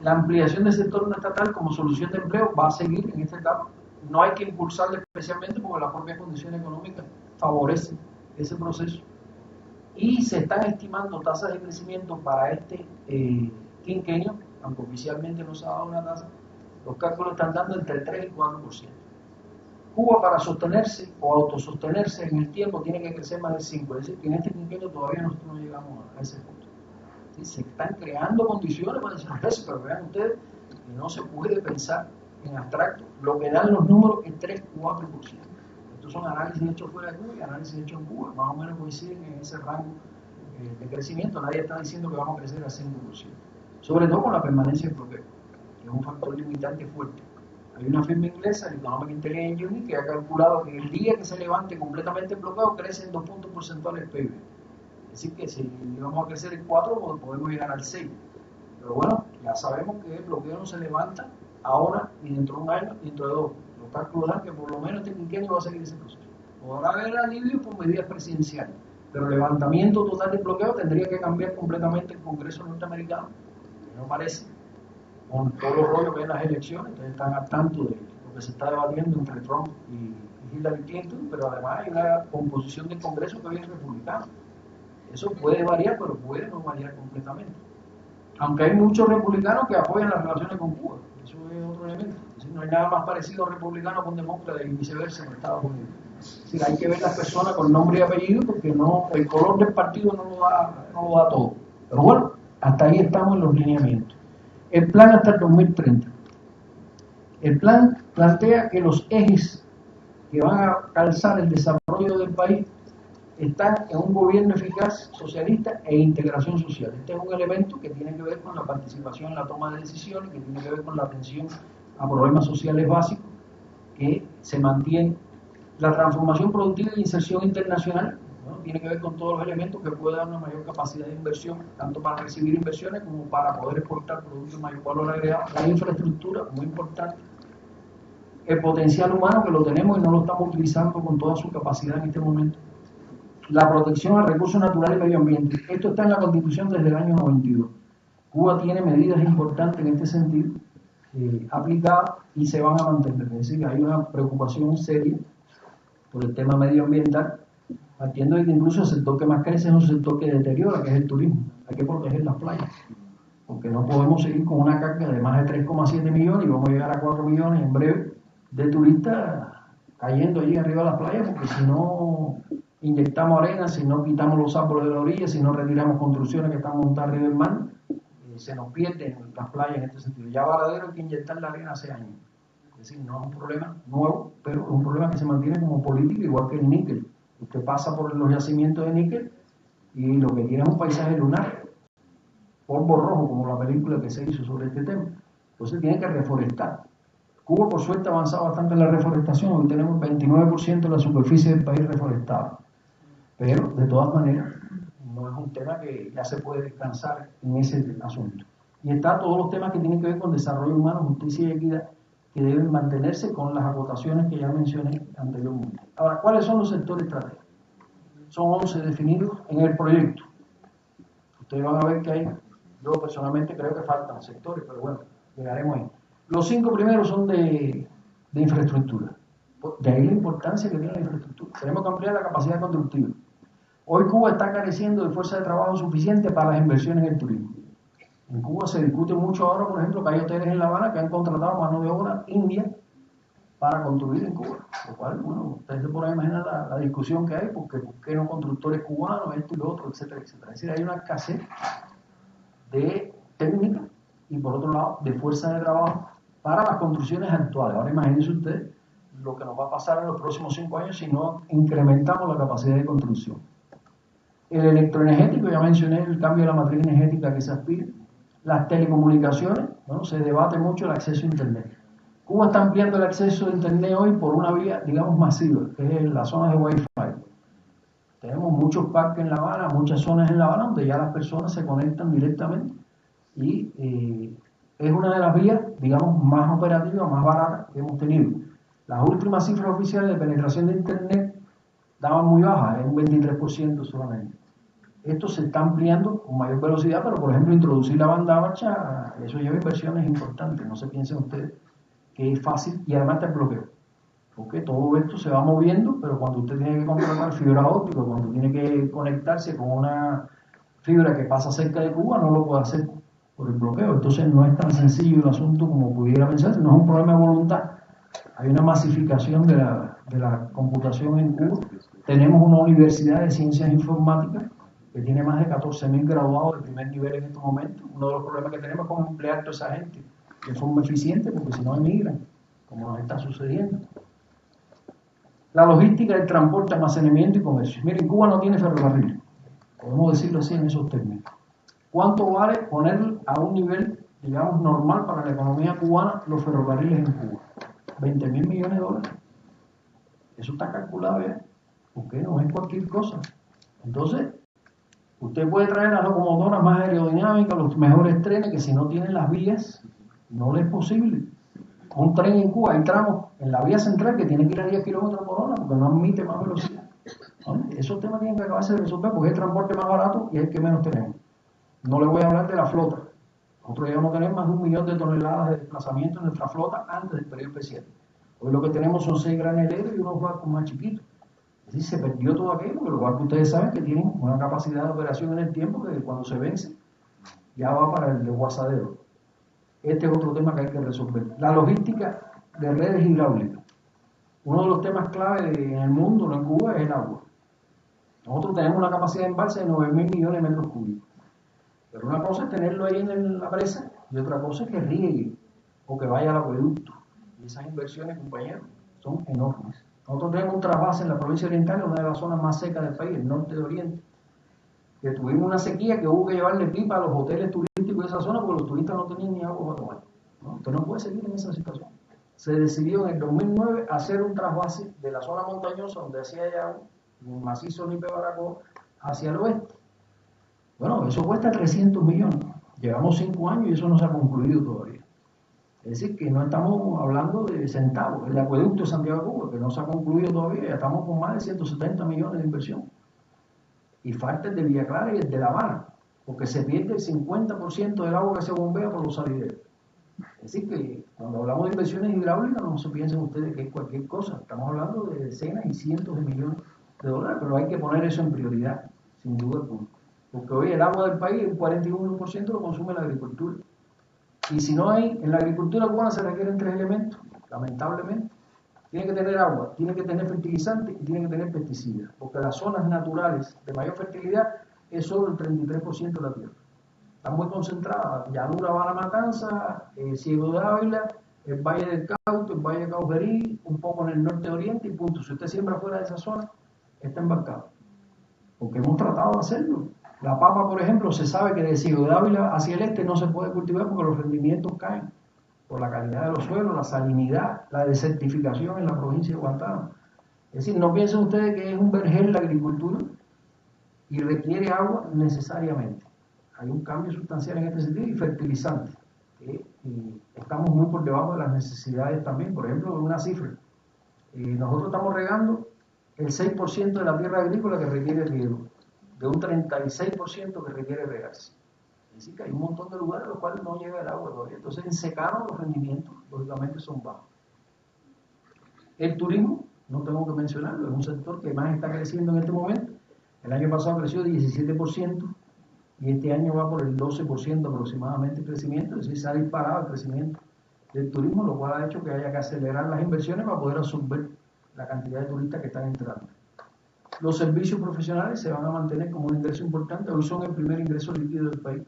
La ampliación del sector no estatal como solución de empleo va a seguir en esta etapa. No hay que impulsarla especialmente porque las propias condiciones económicas favorecen ese proceso. Y se están estimando tasas de crecimiento para este quinquenio, aunque oficialmente no se ha dado una tasa, los cálculos están dando entre el 3 y 4%. Cuba, para sostenerse o autosostenerse en el tiempo, tiene que crecer más del 5%. Es decir, que en este quinquenio todavía nosotros no llegamos a ese punto. ¿Sí? Se están creando condiciones para desarrollarse, pero vean ustedes que no se puede pensar en abstracto. Lo que dan los números es 3-4%. Estos son análisis hechos fuera de Cuba y análisis hechos en Cuba. Más o menos coinciden en ese rango de crecimiento. Nadie está diciendo que vamos a crecer al 5%. Sobre todo con la permanencia del bloqueo, que es un factor limitante fuerte. Hay una firma inglesa, el Economic Intelligence Unit, que ha calculado que el día que se levante completamente el bloqueo crece en 2 puntos porcentuales el PIB. Es decir, que si vamos a crecer el 4, podemos llegar al 6. Pero bueno, ya sabemos que el bloqueo no se levanta ahora, ni dentro de un año, ni dentro de 2. Los cálculos dan que por lo menos este quinquenio va a seguir ese proceso. Podrá haber alivio por medidas presidenciales, pero el levantamiento total del bloqueo tendría que cambiar completamente el Congreso norteamericano, que no parece, con todos los rollos que hay en las elecciones. Ustedes están al tanto de lo que se está debatiendo entre Trump y Hillary Clinton, pero además hay una composición del Congreso que viene republicano. Eso puede variar, pero puede no variar completamente. Aunque hay muchos republicanos que apoyan las relaciones con Cuba, eso es otro elemento. Es decir, no hay nada más parecido a republicano con demócrata y viceversa en Estados Unidos. Es decir, hay que ver las personas con nombre y apellido porque no, el color del partido no lo da todo. Pero bueno, hasta ahí estamos en los lineamientos. El plan hasta el 2030. El plan plantea que los ejes que van a calzar el desarrollo del país están en un gobierno eficaz, socialista e integración social. Este es un elemento que tiene que ver con la participación en la toma de decisiones, que tiene que ver con la atención a problemas sociales básicos, que se mantiene. La transformación productiva y inserción internacional, ¿no? Tiene que ver con todos los elementos que pueden dar una mayor capacidad de inversión, tanto para recibir inversiones como para poder exportar productos de mayor valor agregado. La infraestructura, muy importante. El potencial humano, que lo tenemos y no lo estamos utilizando con toda su capacidad en este momento. La protección a recursos naturales y medio ambiente. Esto está en la Constitución desde el año 92. Cuba tiene medidas importantes en este sentido, aplicadas, y se van a mantener. Es decir, hay una preocupación seria por el tema medioambiental, partiendo de que incluso el sector que más crece es un sector que deteriora, que es el turismo. Hay que proteger las playas, porque no podemos seguir con una carga de más de 3,7 millones y vamos a llegar a 4 millones en breve de turistas cayendo allí arriba de las playas, porque si no inyectamos arena, si no quitamos los árboles de la orilla, si no retiramos construcciones que están montadas arriba del mar, se nos pierden las playas en este sentido. Ya Varadero hay que inyectar la arena hace años. Es decir, no es un problema nuevo, pero es un problema que se mantiene como política, igual que el níquel. Usted pasa por los yacimientos de níquel y lo que tiene es un paisaje lunar, polvo rojo, como la película que se hizo sobre este tema. Entonces tiene que reforestar. Cuba, por suerte, ha avanzado bastante en la reforestación. Hoy tenemos 29% de la superficie del país reforestada. Pero, de todas maneras, no es un tema que ya se puede descansar en ese asunto. Y está todos los temas que tienen que ver con desarrollo humano, justicia y equidad, que deben mantenerse con las acotaciones que ya mencioné anteriormente. Ahora, ¿cuáles son los sectores estratégicos? Son 11 definidos en el proyecto. Ustedes van a ver que hay Yo personalmente creo que faltan sectores, pero bueno, llegaremos ahí. Los 5 primeros son de infraestructura. De ahí la importancia que tiene la infraestructura. Tenemos que ampliar la capacidad constructiva. Hoy Cuba está careciendo de fuerza de trabajo suficiente para las inversiones en el turismo. En Cuba se discute mucho ahora, por ejemplo, que hay hoteles en La Habana que han contratado mano de obra india para construir en Cuba. Lo cual, bueno, ustedes se pueden imaginar la discusión que hay, porque ¿por qué no constructores cubanos, esto y lo otro, etcétera, etcétera? Es decir, hay una escasez de técnica y, por otro lado, de fuerza de trabajo para las construcciones actuales. Ahora imagínense ustedes lo que nos va a pasar en los próximos 5 años si no incrementamos la capacidad de construcción. El electroenergético, ya mencioné el cambio de la matriz energética que se aspira. Las telecomunicaciones, bueno, se debate mucho el acceso a Internet. Cuba está ampliando el acceso a Internet hoy por una vía, digamos, masiva, que es la zona de Wi-Fi. Tenemos muchos parques en La Habana, muchas zonas en La Habana donde ya las personas se conectan directamente y es una de las vías, digamos, más operativas, más baratas que hemos tenido. Las últimas cifras oficiales de penetración de Internet daban muy bajas, en un 23% solamente. Esto se está ampliando con mayor velocidad, pero por ejemplo introducir la banda ancha, eso lleva inversiones importantes. No se piensen ustedes que es fácil y además está el bloqueo. Porque todo esto se va moviendo, pero cuando usted tiene que contratar fibra óptica, cuando tiene que conectarse con una fibra que pasa cerca de Cuba, no lo puede hacer por el bloqueo. Entonces no es tan sencillo el asunto como pudiera pensarse, no es un problema de voluntad. Hay una masificación de la computación en Cuba. Tenemos una universidad de ciencias informáticas que tiene más de 14.000 graduados de primer nivel en estos momentos. Uno de los problemas que tenemos es cómo emplear a toda esa gente de forma eficiente, porque si no emigran, como nos está sucediendo. La logística, el transporte, almacenamiento y comercio. Miren, Cuba no tiene ferrocarril, podemos decirlo así en esos términos. ¿Cuánto vale poner a un nivel, digamos, normal para la economía cubana los ferrocarriles en Cuba? 20.000 millones de dólares. Eso está calculado ya, porque no es cualquier cosa. Entonces, usted puede traer las locomotoras más aerodinámicas, los mejores trenes, que si no tienen las vías, no les es posible. Un tren en Cuba, hay tramos en la vía central que tiene que ir a 10 kilómetros por hora porque no admite más velocidad. ¿No? Esos temas tienen que acabarse de resolver porque es el transporte más barato y es el que menos tenemos. No le voy a hablar de la flota. Nosotros debemos tener más de 1 millón de toneladas de desplazamiento en nuestra flota antes del periodo especial. Hoy lo que tenemos son 6 graneleros y unos barcos más chiquitos. Es decir, se perdió todo aquello, porque los barcos ustedes saben que tienen una capacidad de operación en el tiempo que cuando se vence ya va para el desguazadero. Este es otro tema que hay que resolver. La logística de redes hidráulicas. Uno de los temas clave en el mundo, no en Cuba, es el agua. Nosotros tenemos una capacidad de embalse de 9.000 millones de metros cúbicos. Pero una cosa es tenerlo ahí en la presa y otra cosa es que riegue o que vaya al acueducto. Y esas inversiones, compañeros, son enormes. Nosotros tenemos un trasvase en la provincia oriental, una de las zonas más secas del país, el norte de Oriente, que tuvimos una sequía que hubo que llevarle pipa a los hoteles turísticos de esa zona porque los turistas no tenían ni agua para tomar. ¿No? Usted no puede seguir en esa situación. Se decidió en el 2009 hacer un trasvase de la zona montañosa donde hacía ya un macizo Nipe-Baracó hacia el oeste. Bueno, eso cuesta 300 millones. Llevamos 5 años y eso no se ha concluido todavía. Es decir, que no estamos hablando de centavos. El acueducto de Santiago de Cuba, que no se ha concluido todavía, ya estamos con más de 170 millones de inversión. Y falta el de Villa Clara y el de La Habana, porque se pierde el 50% del agua que se bombea por los salideros. Es decir, que cuando hablamos de inversiones hidráulicas, no se piensen ustedes que es cualquier cosa. Estamos hablando de decenas y cientos de millones de dólares, pero hay que poner eso en prioridad, sin duda alguna. Porque hoy el agua del país, el 41% lo consume la agricultura. Y si no hay, en la agricultura cubana se requieren 3 elementos, lamentablemente. Tiene que tener agua, tiene que tener fertilizante y tiene que tener pesticidas. Porque las zonas naturales de mayor fertilidad es solo el 33% de la tierra. Están muy concentradas. Llanura, Habana, Matanza, Ciego de Ávila, el Valle del Cauca, el Valle de Cauverí, un poco en el norte de Oriente y punto. Si usted siembra fuera de esa zona, está embarcado. Porque hemos tratado de hacerlo. La papa, por ejemplo, se sabe que de Ciego de Ávila hacia el este no se puede cultivar porque los rendimientos caen por la calidad de los suelos, la salinidad, la desertificación en la provincia de Guantánamo. Es decir, no piensen ustedes que es un vergel la agricultura y requiere agua necesariamente. Hay un cambio sustancial en este sentido y fertilizante. Estamos muy por debajo de las necesidades también. Por ejemplo, una cifra. Nosotros estamos regando el 6% de la tierra agrícola que requiere riego, de un 36% que requiere regarse. Es decir, que hay un montón de lugares a los cuales no llega el agua todavía. Entonces, en secano los rendimientos, lógicamente, son bajos. El turismo, no tengo que mencionarlo, es un sector que más está creciendo en este momento. El año pasado creció 17% y este año va por el 12% aproximadamente de crecimiento, es decir, se ha disparado el crecimiento del turismo, lo cual ha hecho que haya que acelerar las inversiones para poder absorber la cantidad de turistas que están entrando. Los servicios profesionales se van a mantener como un ingreso importante, hoy son el primer ingreso líquido del país.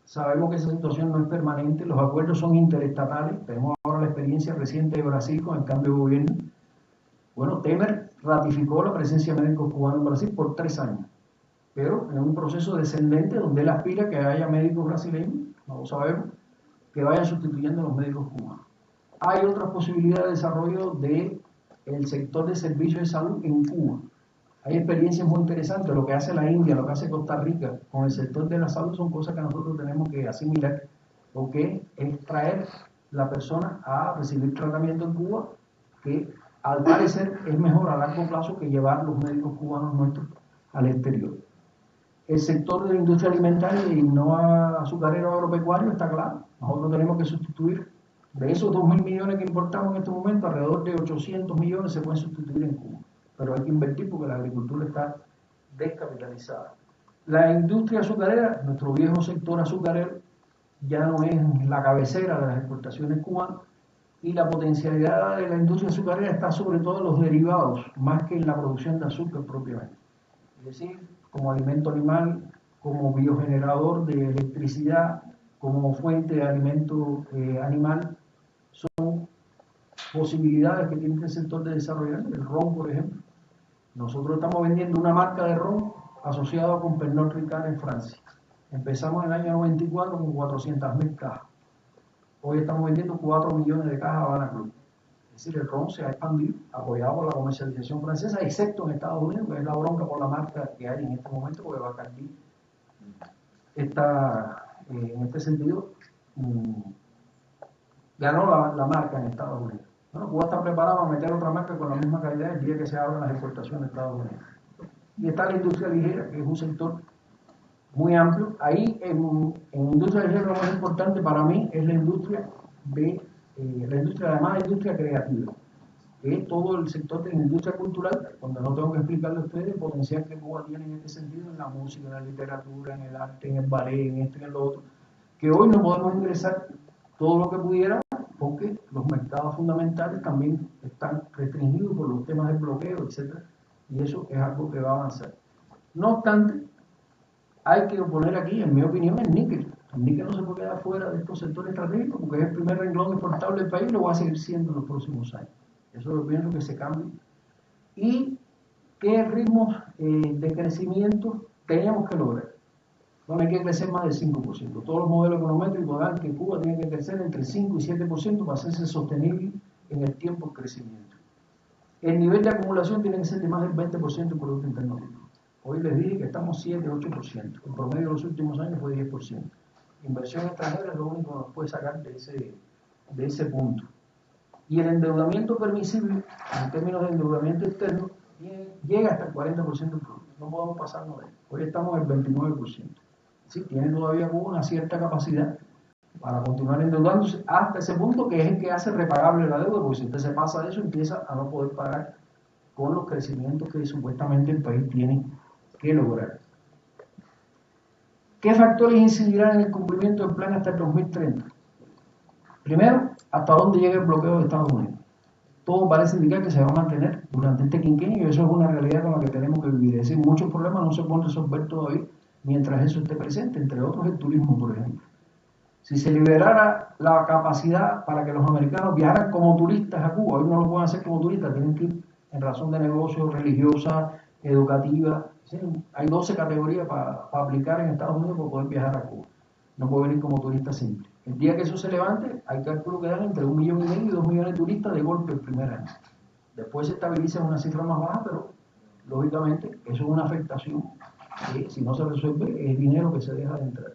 Sabemos que esa situación no es permanente, los acuerdos son interestatales, tenemos ahora la experiencia reciente de Brasil con el cambio de gobierno. Bueno, Temer ratificó la presencia de médicos cubanos en Brasil por 3 años, pero en un proceso descendente donde él aspira que haya médicos brasileños, no lo sabemos, que vayan sustituyendo a los médicos cubanos. Hay otras posibilidades de desarrollo del sector de servicios de salud en Cuba. Hay experiencias muy interesantes, lo que hace la India, lo que hace Costa Rica con el sector de la salud son cosas que nosotros tenemos que asimilar, porque es traer la persona a recibir tratamiento en Cuba, que al parecer es mejor a largo plazo que llevar los médicos cubanos nuestros al exterior. El sector de la industria alimentaria y no azucarero agropecuario está claro, nosotros tenemos que sustituir, de esos 2.000 millones que importamos en este momento, alrededor de 800 millones se pueden sustituir en Cuba, pero hay que invertir porque la agricultura está descapitalizada. La industria azucarera, nuestro viejo sector azucarero, ya no es la cabecera de las exportaciones cubanas y la potencialidad de la industria azucarera está sobre todo en los derivados, más que en la producción de azúcar propiamente. Es decir, como alimento animal, como biogenerador de electricidad, como fuente de alimento animal, son posibilidades que tiene el sector de desarrollar. El ron, por ejemplo. Nosotros estamos vendiendo una marca de ron asociada con Pernod Ricard en Francia. Empezamos en el año 94 con 400.000 cajas. Hoy estamos vendiendo 4 millones de cajas Havana Club. Es decir, el ron se ha expandido, apoyado por la comercialización francesa, excepto en Estados Unidos, que es la bronca por la marca que hay en este momento, porque Bacardi está, en este sentido, ganó la marca en Estados Unidos. Bueno, Cuba está preparada a meter otra marca con la misma calidad el día que se abran las exportaciones de Estados Unidos. Y está la industria ligera, que es un sector muy amplio. Ahí, en industria ligera, lo más importante para mí es la industria además de industria creativa, que es todo el sector de la industria cultural, donde no tengo que explicarle a ustedes el potencial que Cuba tiene en este sentido, en la música, en la literatura, en el arte, en el ballet, en esto y en lo otro, que hoy no podemos ingresar todo lo que pudiéramos, porque los mercados fundamentales también están restringidos por los temas de bloqueo, etc. Y eso es algo que va a avanzar. No obstante, hay que oponer aquí, en mi opinión, el níquel. El níquel no se puede quedar fuera de estos sectores estratégicos porque es el primer renglón exportable del país y lo va a seguir siendo en los próximos años. Eso yo pienso que se cambie. ¿Y qué ritmos de crecimiento tenemos que lograr? Bueno, hay que crecer más del 5%. Todos los modelos econométricos dan que Cuba tiene que crecer entre 5 y 7% para hacerse sostenible en el tiempo el crecimiento. El nivel de acumulación tiene que ser de más del 20% del Producto Interno Bruto. Hoy les dije que estamos 7-8%. El promedio de los últimos años fue 10%. Inversión extranjera es lo único que nos puede sacar de ese punto. Y el endeudamiento permisible, en términos de endeudamiento externo, llega hasta el 40% del producto. No podemos pasarnos de él. Hoy estamos en el 29%. Sí, tiene todavía una cierta capacidad para continuar endeudándose hasta ese punto, que es el que hace repagable la deuda, porque si usted se pasa de eso, empieza a no poder pagar con los crecimientos que supuestamente el país tiene que lograr. ¿Qué factores incidirán en el cumplimiento del plan hasta el 2030? Primero, hasta dónde llega el bloqueo de Estados Unidos. Todo parece indicar que se va a mantener durante este quinquenio y eso es una realidad con la que tenemos que vivir. Es decir, muchos problemas no se pueden resolver todavía mientras eso esté presente, entre otros el turismo, por ejemplo. Si se liberara la capacidad para que los americanos viajaran como turistas a Cuba, hoy no lo pueden hacer como turistas, tienen que ir en razón de negocios, religiosa, educativa. ¿Sí? Hay 12 categorías para aplicar en Estados Unidos para poder viajar a Cuba. No puede venir como turista simple. El día que eso se levante, hay cálculos que dan entre 1,5 millones y 2 millones de turistas de golpe el primer año. Después se estabiliza en una cifra más baja, pero lógicamente eso es una afectación que si no se resuelve es dinero que se deja de entrar.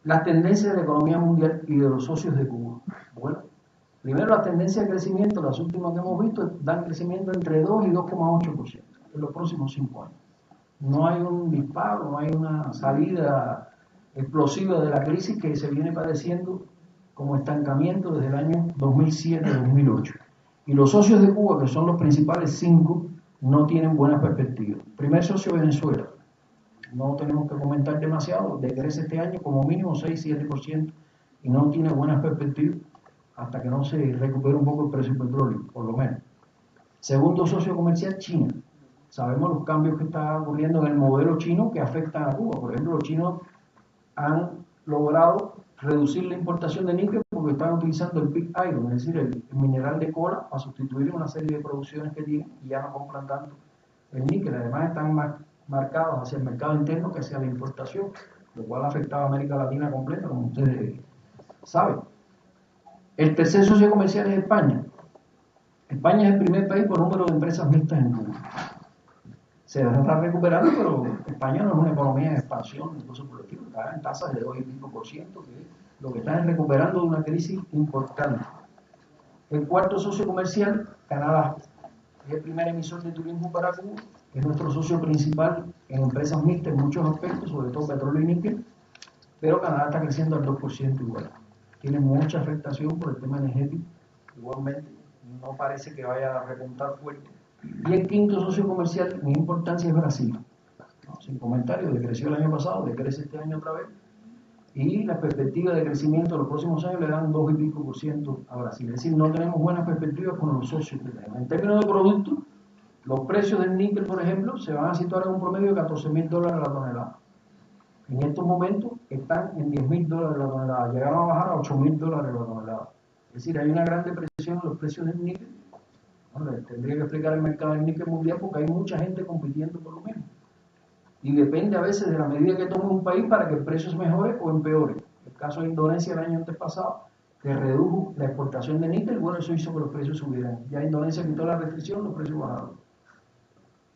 Las tendencias de la economía mundial y de los socios de Cuba. Bueno, primero las tendencias de crecimiento, las últimas que hemos visto, dan crecimiento entre 2 y 2,8% en los próximos 5 años. No hay un disparo, no hay una salida explosiva de la crisis que se viene padeciendo como estancamiento desde el año 2007-2008. Y los socios de Cuba, que son los principales 5, no tienen buenas perspectivas. Primer socio, Venezuela. No tenemos que comentar demasiado, decrece este año como mínimo 6-7% y no tiene buenas perspectivas hasta que no se recupere un poco el precio del petróleo, por lo menos. Segundo socio comercial, China. Sabemos los cambios que están ocurriendo en el modelo chino que afectan a Cuba. Por ejemplo, los chinos han logrado reducir la importación de níquel porque están utilizando el pig iron, es decir, el mineral de cola, para sustituir una serie de producciones que tienen y ya no compran tanto el níquel. Además, están más marcados hacia el mercado interno que hacia la importación, lo cual ha afectado a América Latina completa, como ustedes saben. El tercer socio comercial es España. España es el primer país por número de empresas mixtas en Cuba. Se está recuperando, pero España no es una economía en expansión, incluso por el estilo, está en tasas de 2,5%, que es lo que está recuperando de una crisis importante. El cuarto socio comercial, Canadá, es el primer emisor de turismo para Cuba, es nuestro socio principal en empresas mixtas en muchos aspectos, sobre todo petróleo y níquel, pero Canadá está creciendo al 2% igual. Tiene mucha afectación por el tema energético, igualmente, no parece que vaya a repuntar fuerte. Y el quinto socio comercial en importancia es Brasil. No, sin comentarios, decreció el año pasado, decrece este año otra vez. Y las perspectivas de crecimiento de los próximos años le dan 2,5% a Brasil. Es decir, no tenemos buenas perspectivas con los socios que tenemos. En términos de productos, los precios del níquel, por ejemplo, se van a situar en un promedio de $14,000 la tonelada. En estos momentos están en $10,000 la tonelada. Llegaron a bajar a $8,000 la tonelada. Es decir, hay una gran depresión en los precios del níquel. Bueno, tendría que explicar el mercado del níquel mundial porque hay mucha gente compitiendo por lo mismo. Y depende a veces de la medida que tome un país para que el precio se mejore o empeore. El caso de Indonesia el año antes pasado, que redujo la exportación de níquel, bueno, eso hizo que los precios subieran. Ya Indonesia quitó la restricción, los precios bajaron.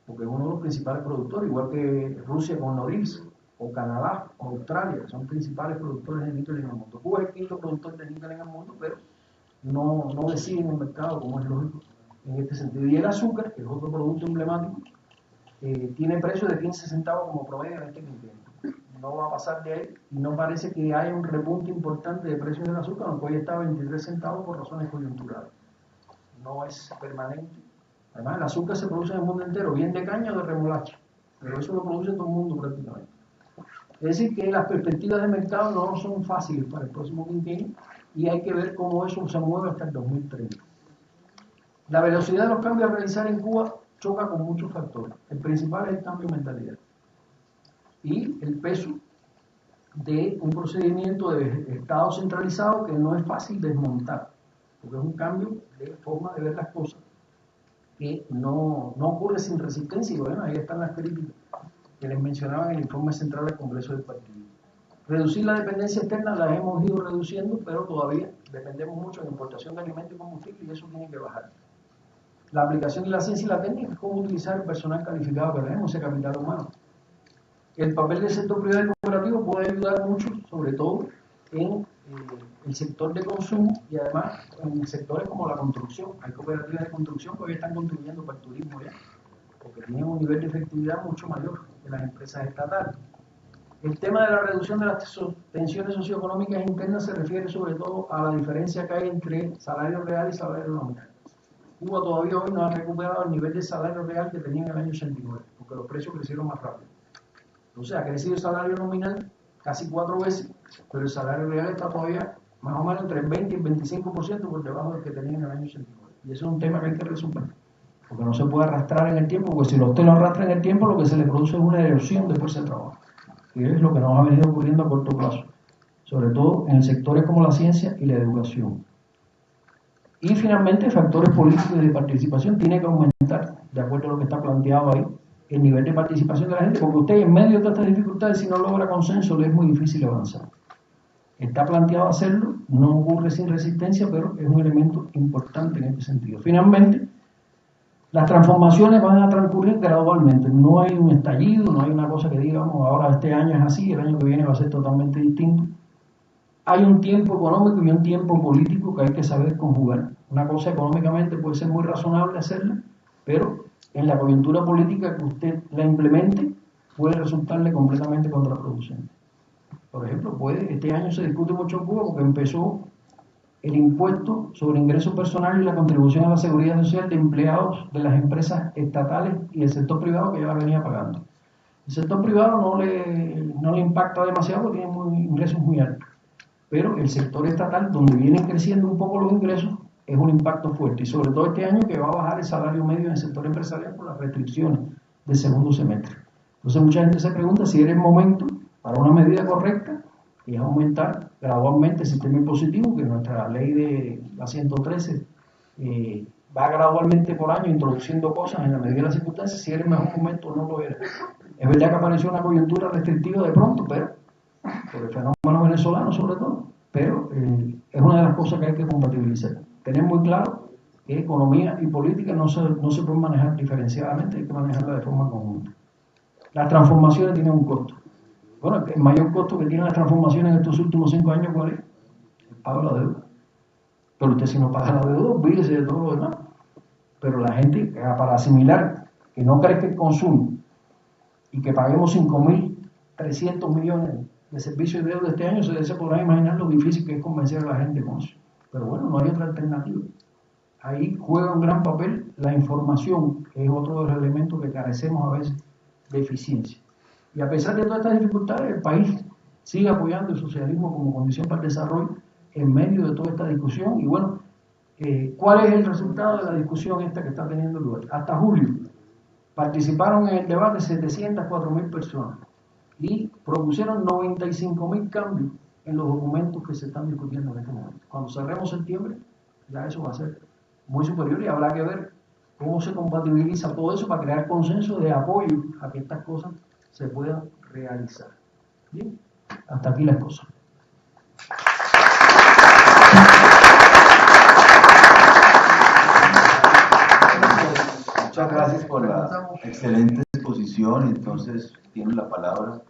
Porque es uno de los principales productores, igual que Rusia con Norilsk, o Canadá, o Australia, que son principales productores de níquel en el mundo. Cuba es el quinto productor de níquel en el mundo, pero no decide en el mercado, como es lógico en este sentido. Y el azúcar, que es otro producto emblemático, tiene precio de 15 centavos como promedio en este quinquenio. No va a pasar de ahí y no parece que haya un repunte importante de precios del azúcar, aunque hoy está a 23 centavos por razones coyunturales. No es permanente. Además, el azúcar se produce en el mundo entero, bien de caña o de remolacha, pero eso lo produce todo el mundo prácticamente. Es decir, que las perspectivas de mercado no son fáciles para el próximo quinquenio y hay que ver cómo eso se mueve hasta el 2030. La velocidad de los cambios a realizar en Cuba choca con muchos factores. El principal es el cambio de mentalidad y el peso de un procedimiento de Estado centralizado que no es fácil desmontar, porque es un cambio de forma de ver las cosas que no ocurre sin resistencia. Y bueno, ahí están las críticas que les mencionaba en el informe central del Congreso del Partido. Reducir la dependencia externa la hemos ido reduciendo, pero todavía dependemos mucho de importación de alimentos y combustible y eso tiene que bajar. La aplicación de la ciencia y la técnica es cómo utilizar el personal calificado que tenemos, ese capital humano. El papel del sector privado y cooperativo puede ayudar mucho, sobre todo en el sector de consumo y además en sectores como la construcción. Hay cooperativas de construcción que hoy están contribuyendo para el turismo ya, porque tienen un nivel de efectividad mucho mayor que las empresas estatales. El tema de la reducción de las tensiones socioeconómicas internas se refiere sobre todo a la diferencia que hay entre salario real y salario nominal. Cuba todavía hoy no ha recuperado el nivel de salario real que tenía en el año 89, porque los precios crecieron más rápido. Entonces ha crecido el salario nominal casi 4 veces, pero el salario real está todavía más o menos entre el 20 y el 25% por debajo del que tenía en el año 89. Y eso es un tema que hay que resolver, porque no se puede arrastrar en el tiempo, porque si usted lo arrastra en el tiempo, lo que se le produce es una erosión de fuerza de trabajo, que es lo que nos ha venido ocurriendo a corto plazo, sobre todo en sectores como la ciencia y la educación. Y finalmente, factores políticos y de participación tiene que aumentar, de acuerdo a lo que está planteado ahí, el nivel de participación de la gente, porque usted en medio de estas dificultades, si no logra consenso, le es muy difícil avanzar. Está planteado hacerlo, no ocurre sin resistencia, pero es un elemento importante en este sentido. Finalmente, las transformaciones van a transcurrir gradualmente, no hay un estallido, no hay una cosa que digamos, ahora este año es así, el año que viene va a ser totalmente distinto. Hay un tiempo económico y un tiempo político que hay que saber conjugar. Una cosa económicamente puede ser muy razonable hacerla, pero en la coyuntura política que usted la implemente puede resultarle completamente contraproducente. Por ejemplo, este año se discute mucho en Cuba porque empezó el impuesto sobre ingresos personales y la contribución a la seguridad social de empleados de las empresas estatales y el sector privado que ya la venía pagando. El sector privado no le impacta demasiado porque tiene ingresos muy altos, pero el sector estatal, donde vienen creciendo un poco los ingresos, es un impacto fuerte, y sobre todo este año que va a bajar el salario medio en el sector empresarial por las restricciones del segundo semestre. Entonces mucha gente se pregunta si era el momento para una medida correcta, y es aumentar gradualmente el sistema impositivo, que nuestra ley de la 113 va gradualmente por año introduciendo cosas en la medida de las circunstancias. Si era el mejor momento o no lo era. Es verdad que apareció una coyuntura restrictiva de pronto, pero por el fenómeno venezolano sobre todo, pero es una de las cosas que hay que compatibilizar. Tener muy claro que economía y política no se pueden manejar diferenciadamente, hay que manejarla de forma conjunta. Las transformaciones tienen un costo. Bueno, el mayor costo que tienen las transformaciones en estos últimos 5 años, ¿cuál es? El pago de la deuda. Pero usted, si no paga la deuda, olvídese de todo lo demás. Pero la gente, para asimilar que no crezca el consumo y que paguemos 5.300 millones de servicios y deuda este año, se podrá imaginar lo difícil que es convencer a la gente con eso. Pero bueno, no hay otra alternativa. Ahí juega un gran papel la información, que es otro de los elementos que carecemos a veces de eficiencia. Y a pesar de todas estas dificultades, el país sigue apoyando el socialismo como condición para el desarrollo en medio de toda esta discusión. Y bueno, ¿cuál es el resultado de la discusión esta que está teniendo lugar? Hasta julio participaron en el debate 704.000 personas y propusieron 95.000 cambios en los documentos que se están discutiendo en este momento. Cuando cerremos septiembre, ya eso va a ser muy superior y habrá que ver cómo se compatibiliza todo eso para crear consenso de apoyo a que estas cosas se puedan realizar. Bien, hasta aquí las cosas. Muchas gracias por la excelente exposición. Entonces, tiene la palabra